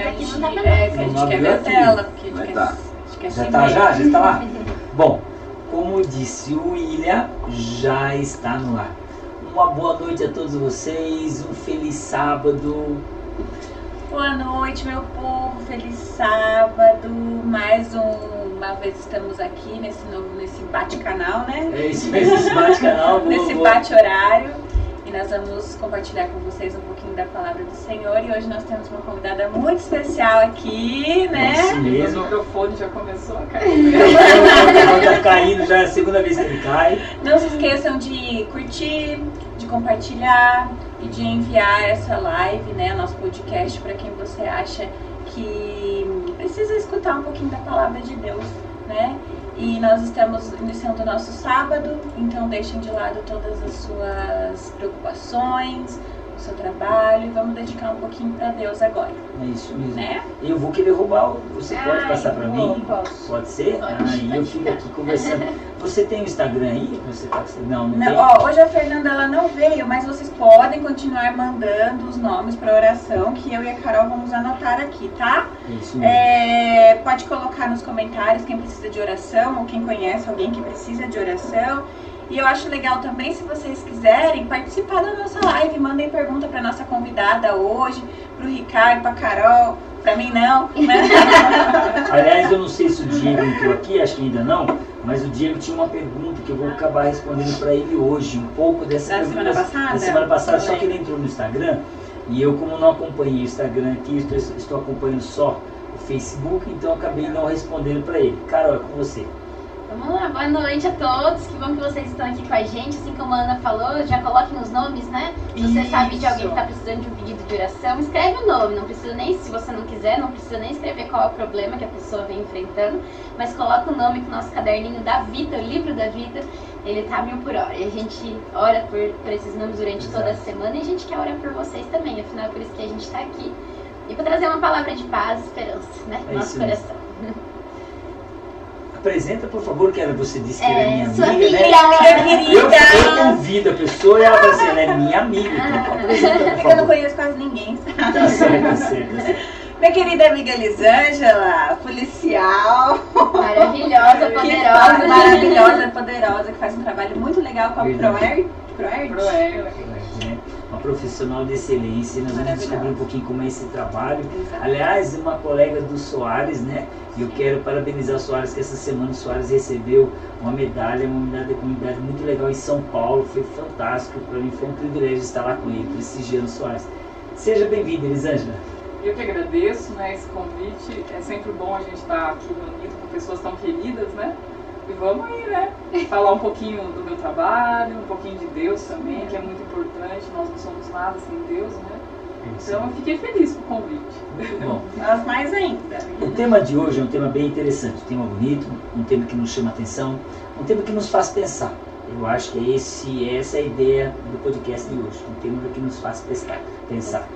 Aqui não tá pra a gente quer ver a tela, porque a gente quer já tá já tá lá? Bom, como disse o William, já está no ar. Uma boa noite a todos vocês, um feliz sábado. Boa noite, meu povo, feliz sábado. Mais uma vez estamos aqui nesse bate-canal, né? É isso mesmo, esse bate-canal. Nesse bate-horário. E nós vamos compartilhar com vocês um pouquinho da palavra do Senhor. E hoje nós temos uma convidada muito especial aqui, né? Isso mesmo. O microfone já começou a cair. Tá caindo, já é a segunda vez que ele cai. Não se esqueçam de curtir, de compartilhar e de enviar essa live, né, nosso podcast, para quem você acha que precisa escutar um pouquinho da palavra de Deus, né? E nós estamos iniciando o nosso sábado, então deixem de lado todas as suas preocupações, o seu trabalho, e vamos dedicar um pouquinho para Deus agora. É isso mesmo. Né? Eu vou querer roubar, você pode passar para mim? Posso. Pode ser? Pode, eu fico aqui conversando. Você tem o Instagram aí? Você tá... Não Não, tem? ó, hoje a Fernanda ela não veio, mas vocês podem continuar mandando os nomes para oração, que eu e a Carol vamos anotar aqui, tá? Isso mesmo. Pode colocar nos comentários quem precisa de oração ou quem conhece alguém que precisa de oração. E eu acho legal também, se vocês quiserem, participar da nossa live. Mandem pergunta para nossa convidada hoje, pro Ricardo, pra Carol, pra mim não, né? Aliás, eu não sei se o Diego entrou aqui, acho que ainda não, mas o Diego tinha uma pergunta que eu vou acabar respondendo para ele hoje, um pouco dessa Da semana passada? Da semana passada, só que ele entrou no Instagram e eu, como não acompanhei o Instagram aqui, estou acompanhando só o Facebook, então eu acabei não respondendo para ele. Carol, é com você. Vamos lá, boa noite a todos, que bom que vocês estão aqui com a gente, assim como a Ana falou, já coloquem os nomes, né? Se você sabe de alguém que está precisando de um pedido de oração, escreve o nome, não precisa nem, se você não quiser, não precisa nem escrever qual é o problema que a pessoa vem enfrentando, mas coloca o nome com o nosso caderninho da vida, o livro da vida, ele tá 1000 por hora, e a gente ora por esses nomes durante toda a semana, e a gente quer orar por vocês também, afinal é por isso que a gente está aqui, e para trazer uma palavra de paz e esperança, né? No nosso coração. Apresenta, por favor, que você disse que ela é minha sua amiga, amiga, né? querida. Eu convido a pessoa e ela fala assim, ela é minha amiga. Então, apresenta, por É que eu não favor. conheço quase ninguém. Tá certo. Minha querida amiga Elisângela, policial. Maravilhosa, Que poderosa. maravilhosa, poderosa, que faz um trabalho muito legal com a Verdade. Proerd. Né? Uma profissional de excelência, nós vamos descobrir um pouquinho como é esse trabalho. Exato. Aliás, uma colega do Soares, né? E eu quero parabenizar o Soares, que essa semana o Soares recebeu uma medalha da comunidade muito legal em São Paulo. Foi fantástico, para mim foi um privilégio estar lá com ele, prestigiando o Soares. Seja bem-vinda, Elisângela. Eu que agradeço, né, esse convite. É sempre bom a gente estar aqui reunido com pessoas tão queridas, né? E vamos aí, né? Falar um pouquinho do meu trabalho, um pouquinho de Deus também, que é muito importante. Nós não somos nada sem Deus, né? Então eu fiquei feliz com o convite. Muito bom. Nós mais ainda. O tema de hoje é um tema bem interessante, um tema bonito, um tema que nos chama atenção, um tema que nos faz pensar. Eu acho que essa é a ideia do podcast de hoje, um tema que nos faz pensar.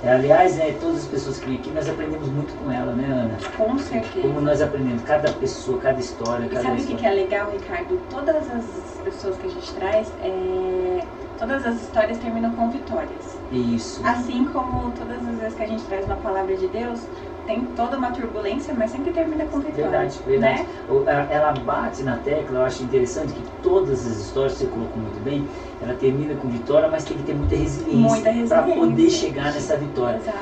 Aliás, todas as pessoas que vêm aqui, nós aprendemos muito com ela, né, Ana? Com certeza. Como nós aprendemos, cada pessoa, cada história, E cada sabe o história. que é legal, Ricardo? Todas as pessoas que a gente traz, todas as histórias terminam com vitórias. Isso. Assim como todas as vezes que a gente traz uma palavra de Deus, tem toda uma turbulência, mas sempre termina com vitória. Verdade. Né? Ela bate na tecla, eu acho interessante que todas as histórias, você colocou muito bem, ela termina com vitória, mas tem que ter muita resiliência para poder chegar nessa vitória. Exato.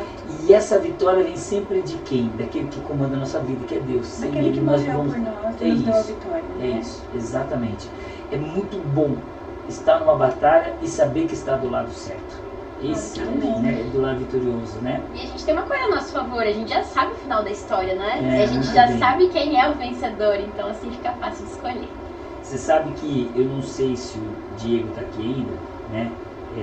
E essa vitória vem sempre de quem? Daquele que comanda a nossa vida, que é Deus. Sem Daquele ele que nós morreu vamos... por nós É e nos deu a isso. vitória. É Né? isso, exatamente. É muito bom estar numa batalha e saber que está do lado certo. Esse é do lado vitorioso, né? E a gente tem uma coisa a nosso favor, a gente já sabe o final da história, né? É, a gente muito já bem. sabe quem é o vencedor, então assim fica fácil de escolher. Você sabe que eu não sei se o Diego está aqui ainda, né?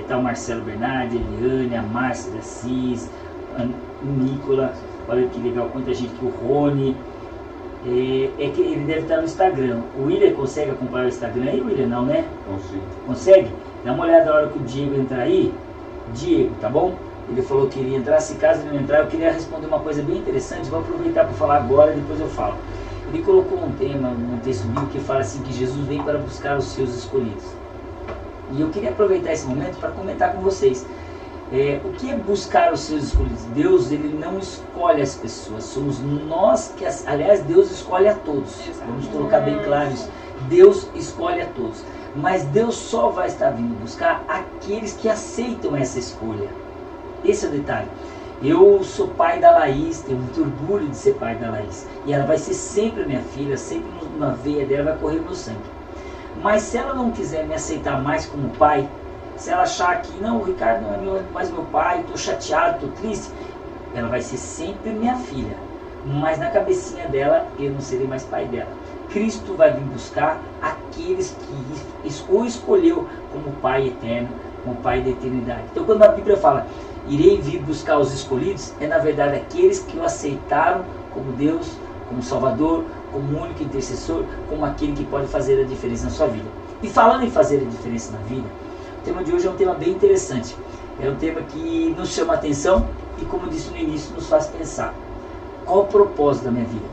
Tá o Marcelo Bernardi, a Eliane, a Márcia da Cis, o Nicola, olha que legal, quanta gente aqui, o Rony. É que ele deve estar no Instagram. O William consegue acompanhar o Instagram aí, William? Não, né? Consigo. Consegue? Dá uma olhada na hora que o Diego entrar aí. Diego, tá bom? Ele falou que ele ia entrar. Se caso ele não entrar, eu queria responder uma coisa bem interessante. Vou aproveitar para falar agora e depois eu falo. Ele colocou um tema, um texto bíblico que fala assim que Jesus vem para buscar os seus escolhidos. E eu queria aproveitar esse momento para comentar com vocês. O que é buscar os seus escolhidos? Deus, ele não escolhe as pessoas, somos nós que, aliás, Deus escolhe a todos. Vamos colocar bem claro isso. Deus escolhe a todos. Mas Deus só vai estar vindo buscar aqueles que aceitam essa escolha. Esse é o detalhe. Eu sou pai da Laís, tenho muito orgulho de ser pai da Laís. E ela vai ser sempre minha filha, sempre na veia dela vai correr meu sangue. Mas se ela não quiser me aceitar mais como pai, se ela achar que não, o Ricardo não é mais meu pai, estou chateado, estou triste, ela vai ser sempre minha filha. Mas na cabecinha dela, eu não serei mais pai dela. Cristo vai vir buscar aqueles que o escolheu como pai eterno, como pai da eternidade. Então quando a Bíblia fala, irei vir buscar os escolhidos, é na verdade aqueles que o aceitaram como Deus, como Salvador, como único intercessor, como aquele que pode fazer a diferença na sua vida. E falando em fazer a diferença na vida, o tema de hoje é um tema bem interessante. É um tema que nos chama a atenção e, como eu disse no início, nos faz pensar. Qual o propósito da minha vida?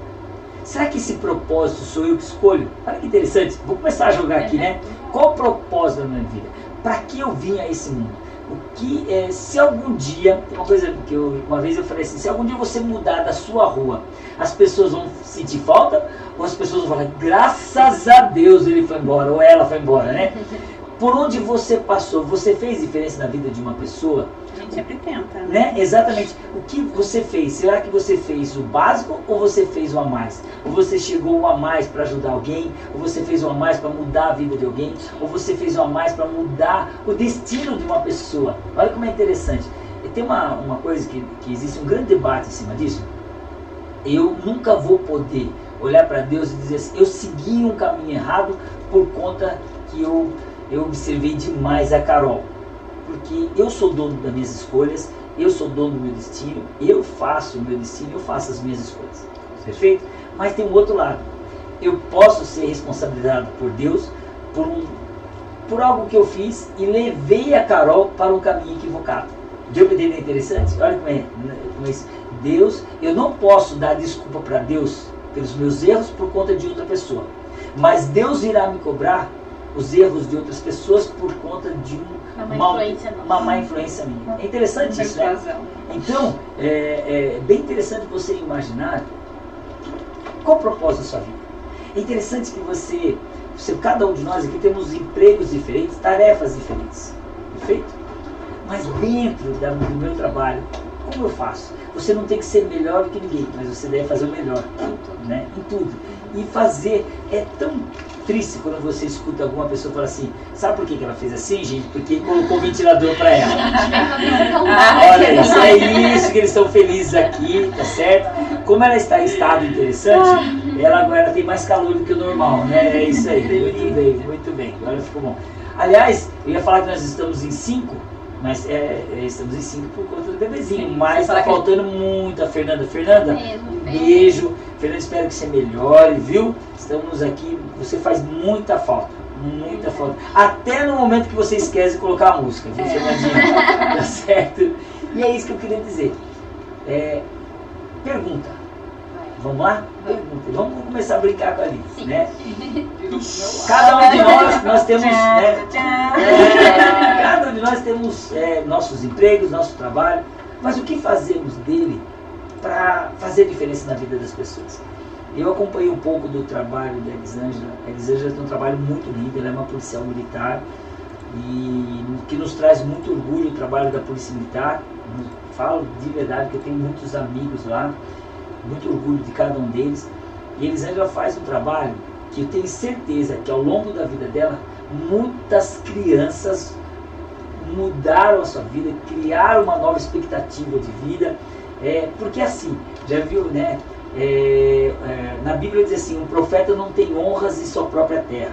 Será que esse propósito sou eu que escolho? Olha que interessante. Vou começar a jogar aqui, né? Qual o propósito da minha vida? Para que eu vim a esse mundo? Se algum dia, uma coisa que uma vez eu falei assim, se algum dia você mudar da sua rua, as pessoas vão sentir falta, ou as pessoas vão falar, graças a Deus ele foi embora, ou ela foi embora, né? Por onde você passou, você fez diferença na vida de uma pessoa? A gente sempre tenta, né? Exatamente. O que você fez? Será que você fez o básico ou você fez o a mais? Ou você chegou o a mais para ajudar alguém? Ou você fez o a mais para mudar a vida de alguém? Ou você fez o a mais para mudar o destino de uma pessoa? Olha como é interessante. E tem uma coisa que existe um grande debate em cima disso. Eu nunca vou poder olhar para Deus e dizer assim, eu segui um caminho errado por conta que eu observei demais a Carol. Porque eu sou dono das minhas escolhas, eu sou dono do meu destino, eu faço o meu destino, eu faço as minhas escolhas. Perfeito? Mas tem um outro lado. Eu posso ser responsabilizado por Deus por algo que eu fiz e levei a Carol para um caminho equivocado. Deu para entender interessante? Olha como é isso. Deus, eu não posso dar desculpa para Deus pelos meus erros por conta de outra pessoa. Mas Deus irá me cobrar os erros de outras pessoas por conta de uma má influência minha. É interessante isso, né? Então, é bem interessante você imaginar qual o propósito da sua vida. É interessante que você, cada um de nós aqui temos empregos diferentes, tarefas diferentes. Perfeito? Mas dentro do meu trabalho, como eu faço? Você não tem que ser melhor do que ninguém, mas você deve fazer o melhor, né? Em tudo. E fazer é tão triste quando você escuta alguma pessoa falar assim, sabe por que ela fez assim, gente? Porque colocou o ventilador para ela. Olha isso, é isso que eles estão felizes aqui, tá certo? Como ela está em estado interessante, ela agora tem mais calor do que o normal, né? É isso aí, muito bem, muito bem, agora ficou bom. Aliás, eu ia falar que nós estamos em 5, mas estamos em 5 por conta do bebezinho, mas está faltando muito a Fernanda. Um beijo. Fernanda, espero que você melhore, viu? Estamos aqui, você faz muita falta. Muita falta. Até no momento que você esquece de colocar a música, viu, Fernandinha? Tá certo? E é isso que eu queria dizer. Pergunta. Vamos lá? Pergunta. Vamos começar a brincar com a Alice, né? Cada um de nós temos... cada um de nós temos nossos empregos, nosso trabalho, mas o que fazemos dele para fazer diferença na vida das pessoas? Eu acompanhei um pouco do trabalho da Elisângela. A Elisângela tem um trabalho muito lindo, ela é uma policial militar e que nos traz muito orgulho o trabalho da Polícia Militar. Falo de verdade que eu tenho muitos amigos lá, muito orgulho de cada um deles. E a Elisângela faz um trabalho que eu tenho certeza que ao longo da vida dela, muitas crianças mudaram a sua vida, criaram uma nova expectativa de vida. Porque assim, já viu, né? Na Bíblia diz assim, um profeta não tem honras em sua própria terra.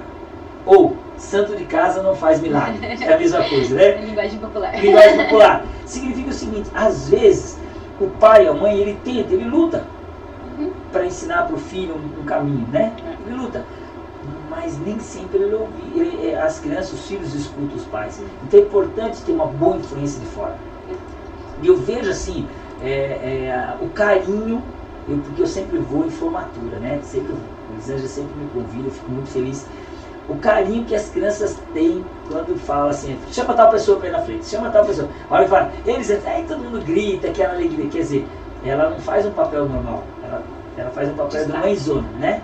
Ou, santo de casa não faz milagre. É a mesma coisa, né? Linguagem popular. Linguagem popular. Significa o seguinte, às vezes, o pai, a mãe, ele tenta, ele luta para ensinar para o filho um caminho, né? Ele luta. Mas nem sempre ele ouve. As crianças, os filhos escutam os pais. Então é importante ter uma boa influência de fora. E eu vejo assim, o carinho, porque eu sempre vou em formatura, né? Sempre vou. O Elisângela sempre me convida, eu fico muito feliz. o carinho que as crianças têm quando fala assim, chama tal pessoa para ir na frente, chama tal pessoa. Olha e fala, eles aí todo mundo grita, aquela alegria. Quer dizer, ela não faz um papel normal, ela faz um papel de mãezona, né?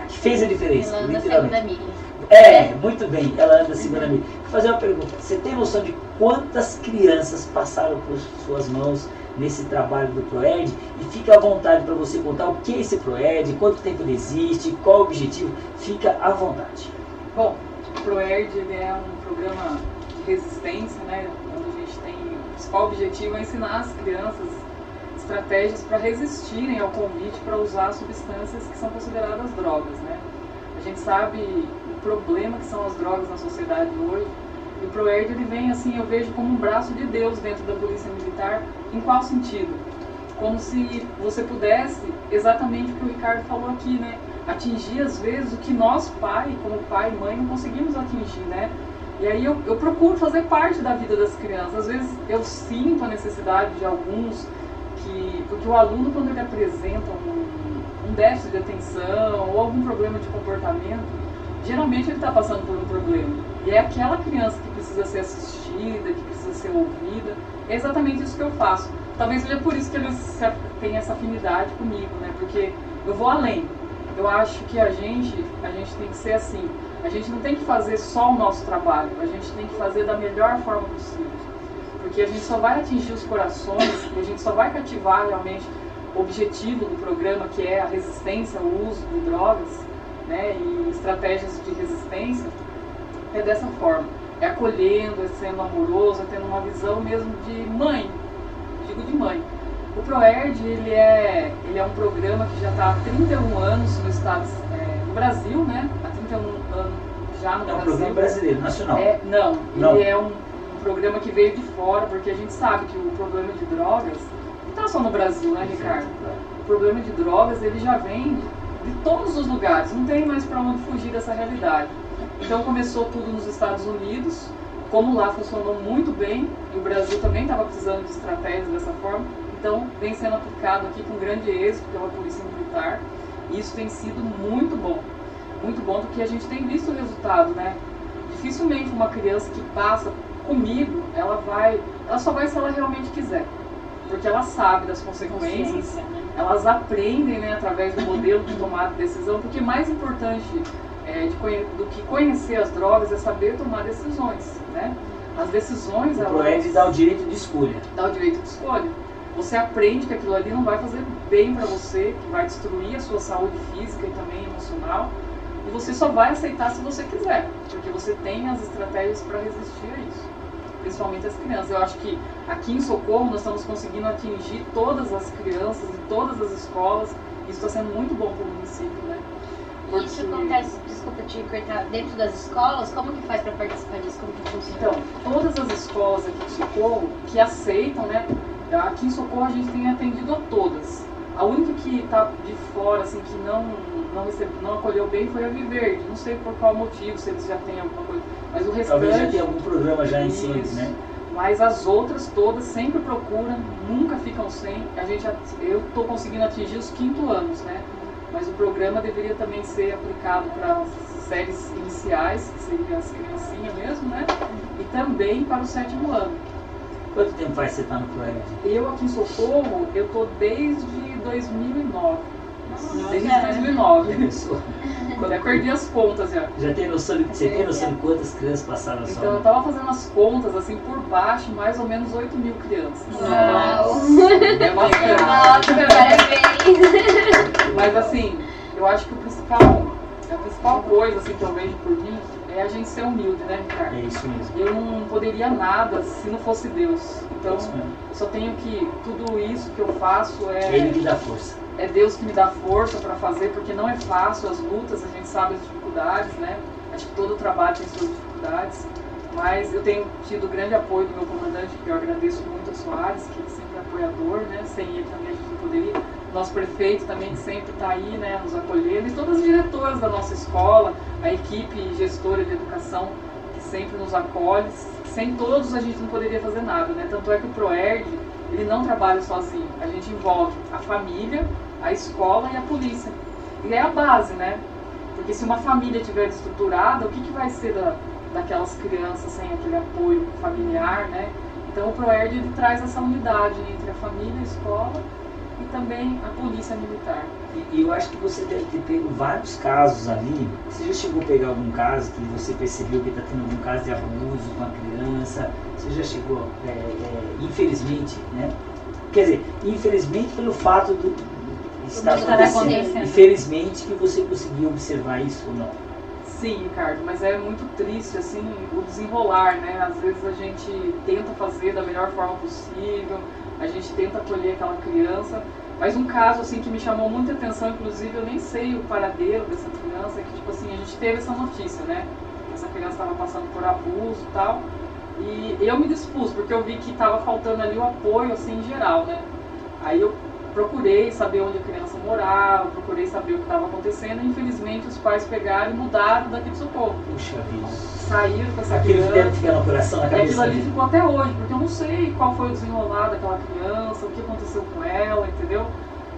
Que fez a diferença, Ela anda literalmente. segunda milha. Muito bem, ela anda segunda milha. Vou fazer uma pergunta, você tem noção de quantas crianças passaram por suas mãos nesse trabalho do ProErd? E fica à vontade para você contar o que é esse ProErd, quanto tempo ele existe, qual o objetivo, fica à vontade. Bom, o ProErd ele é um programa de resistência, né, onde a gente tem o principal objetivo é ensinar as crianças estratégias para resistirem ao convite para usar substâncias que são consideradas drogas, né? A gente sabe o problema que são as drogas na sociedade hoje, e o ProErd ele vem assim, eu vejo como um braço de Deus dentro da Polícia Militar. Em qual sentido? Como se você pudesse, exatamente o que o Ricardo falou aqui, né? Atingir às vezes o que nós, como pai e mãe, não conseguimos atingir, né? E aí eu procuro fazer parte da vida das crianças. Às vezes eu sinto a necessidade de alguns, porque o aluno, quando ele apresenta um déficit de atenção ou algum problema de comportamento, geralmente ele está passando por um problema. E é aquela criança que precisa ser assistida, que precisa ser ouvida. É exatamente isso que eu faço. Talvez seja por isso que eles têm essa afinidade comigo, né? Porque eu vou além. Eu acho que a gente tem que ser assim. A gente não tem que fazer só o nosso trabalho, a gente tem que fazer da melhor forma possível. Porque a gente só vai atingir os corações e a gente só vai cativar realmente o objetivo do programa, que é a resistência ao uso de drogas, né, e estratégias de resistência, é dessa forma. É acolhendo, é sendo amoroso, é tendo uma visão mesmo de mãe, digo de mãe. O ProErd, ele é um programa que já está há 31 anos no estado, no Brasil, né? Há 31 anos já no Brasil. É um programa brasileiro, nacional? Não. Ele é um programa que veio de fora, porque a gente sabe que o problema de drogas não está só no Brasil, né, Ricardo? O problema de drogas, ele já vem de todos os lugares, não tem mais para onde fugir dessa realidade. Então começou tudo nos Estados Unidos, como lá funcionou muito bem, e o Brasil também estava precisando de estratégias dessa forma, então vem sendo aplicado aqui com grande êxito pela Polícia Militar, e isso tem sido muito bom, porque a gente tem visto o resultado, né? Dificilmente uma criança que passa comigo, ela só vai se ela realmente quiser, porque ela sabe das consequências, elas aprendem, né, através do modelo de tomada de decisão, porque mais importante do que conhecer as drogas é saber tomar decisões, né? As decisões, o ProErd dá o direito de escolha. Dá o direito de escolha. Você aprende que aquilo ali não vai fazer bem para você, que vai destruir a sua saúde física e também emocional, e você só vai aceitar se você quiser, porque você tem as estratégias para resistir a isso, principalmente as crianças. Eu acho que aqui em Socorro nós estamos conseguindo atingir todas as crianças e todas as escolas, e isso está sendo muito bom para o município, né? Porque... Isso acontece, desculpa te cortar, dentro das escolas? Como que faz para participar disso? Como que funciona? Então, todas as escolas aqui de Socorro que aceitam, né? Aqui em Socorro a gente tem atendido a todas. A única que está de fora, assim, que não acolheu bem foi a Viverde. Não sei por qual motivo, se eles já têm alguma coisa. Mas o restante... Talvez já tenha algum programa já em cima, né? Mas as outras todas sempre procuram, nunca ficam sem. Eu estou conseguindo atingir os 5º anos, né? Mas o programa deveria também ser aplicado para as séries iniciais, que seriam as criancinhas mesmo, né? E também para o 7º ano. Quanto tempo faz que você está no ProErd? Eu aqui em Socorro, eu estou desde 2009. Nossa, desde 2009. Começou. Já perdi as contas já. Já tem noção de, você tem noção de quantas crianças passaram só? Então eu estava fazendo as contas assim por baixo, mais ou menos 8.000 crianças. Uau! É bastante. Nossa, parabéns! Mas assim, eu acho que a principal coisa assim, que eu vejo por mim é a gente ser humilde, né, Ricardo? É isso mesmo. Eu não poderia nada se não fosse Deus. Então, eu só tenho que, tudo isso que eu faço Ele que dá força. É Deus que me dá força para fazer, porque não é fácil as lutas, a gente sabe as dificuldades, né? Acho que todo trabalho tem suas dificuldades, mas eu tenho tido grande apoio do meu comandante, que eu agradeço muito a Soares, que sempre é apoiador, né? Sem ele também a gente não poderia. Nosso prefeito também, que sempre está aí, né, nos acolhendo, e todas as diretoras da nossa escola, a equipe gestora de educação, que sempre nos acolhe. Sem todos a gente não poderia fazer nada, né? Tanto é que o ProErd, ele não trabalha sozinho, a gente envolve a família, a escola e a polícia. E é a base, né? Porque se uma família estiver estruturada, o que vai ser daquelas crianças sem aquele apoio familiar, né? Então o ProERD ele traz essa unidade entre a família, a escola e também a polícia militar. E eu acho que você deve ter pego vários casos ali. Você já chegou a pegar algum caso que você percebeu que está tendo algum caso de abuso com a criança? Você já chegou, infelizmente, né? Quer dizer, infelizmente pelo fato de estar acontecendo. Infelizmente que você conseguiu observar isso ou não? Sim, Ricardo, mas é muito triste assim o desenrolar, né? Às vezes a gente tenta fazer da melhor forma possível, a gente tenta acolher aquela criança, mas um caso assim que me chamou muita atenção, inclusive eu nem sei o paradeiro dessa criança, é que tipo assim, a gente teve essa notícia, né? Que essa criança estava passando por abuso e tal, e eu me dispus, porque eu vi que estava faltando ali o apoio assim em geral, né? Aí eu procurei saber onde a criança morava, procurei saber o que estava acontecendo e infelizmente os pais pegaram e mudaram daqui de Socorro. Puxa vida. Saíram com essa Aquilo criança. deve ficar no coração, na cabeça. Aquilo ali ficou até hoje, porque eu não sei qual foi o desenrolar daquela criança, o que aconteceu com ela, entendeu?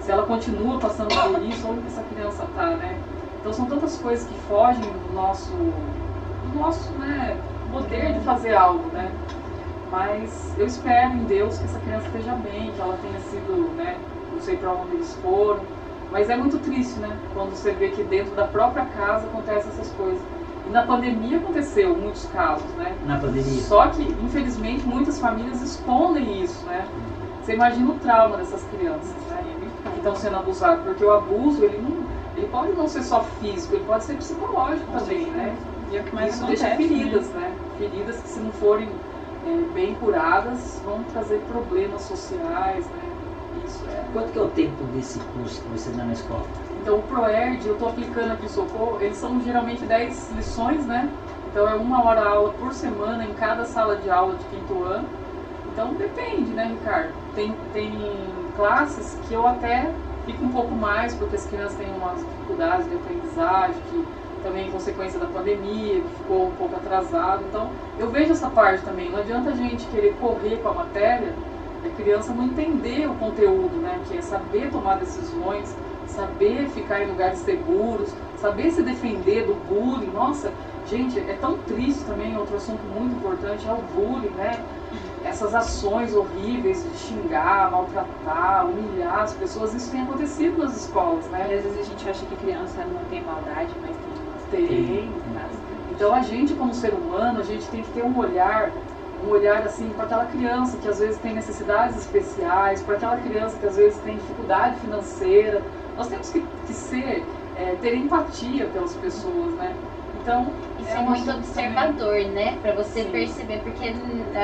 Se ela continua passando por isso, onde essa criança está, né? Então são tantas coisas que fogem do nosso né, poder de fazer algo, né? Mas eu espero em Deus que essa criança esteja bem, que ela tenha sido, né? Não sei para onde eles foram, mas é muito triste, né? Quando você vê que dentro da própria casa acontecem essas coisas. E na pandemia aconteceu muitos casos, né? Na pandemia. Só que, infelizmente, muitas famílias escondem isso, né? Você imagina o trauma dessas crianças, né? Que estão sendo abusadas, porque o abuso, ele pode não ser só físico, ele pode ser psicológico também, né? E é o que mais isso acontece, deixa feridas, né? Feridas que se não forem bem curadas, vão trazer problemas sociais, né? Quanto que é o tempo desse curso que você dá na escola? Então o ProERD, eu estou aplicando aqui em Socorro, eles são geralmente 10 lições, né? Então é 1 hora aula por semana em cada sala de aula de 5º ano. Então depende, né, Ricardo? Tem classes que eu até fico um pouco mais, porque as crianças têm umas dificuldades de aprendizagem, que também é consequência da pandemia, que ficou um pouco atrasado. Então eu vejo essa parte também. Não adianta a gente querer correr com a matéria, a criança não entender o conteúdo, né? Que é saber tomar decisões, saber ficar em lugares seguros, saber se defender do bullying. Nossa, gente, é tão triste também, outro assunto muito importante é o bullying, né? Essas ações horríveis de xingar, maltratar, humilhar as pessoas, isso tem acontecido nas escolas, né? E às vezes a gente acha que criança não tem maldade, mas tem. Então a gente como ser humano, a gente tem que ter um olhar assim para aquela criança que às vezes tem necessidades especiais, para aquela criança que às vezes tem dificuldade financeira. Nós temos que ter empatia pelas pessoas, né? Então, e ser muito observador, né? Pra você perceber, porque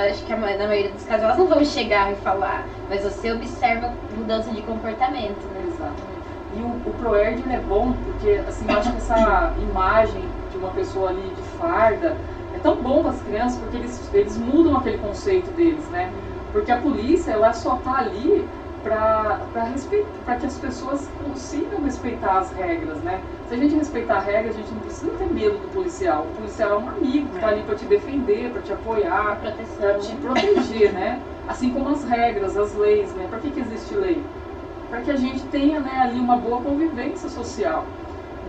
acho que na maioria dos casos elas não vão chegar e falar, mas você observa mudança de comportamento, né? Exatamente. E o ProERD é bom porque, assim, eu acho que essa imagem de uma pessoa ali de farda é tão bom para as crianças porque eles mudam aquele conceito deles, né? Porque a polícia, ela só tá ali para que as pessoas consigam respeitar as regras, né? Se a gente respeitar a regra, a gente não precisa ter medo do policial. O policial é um amigo que está ali para te defender, para te apoiar, para te proteger, né? Assim como as regras, as leis, né? Para que existe lei? Para que a gente tenha, né, ali uma boa convivência social.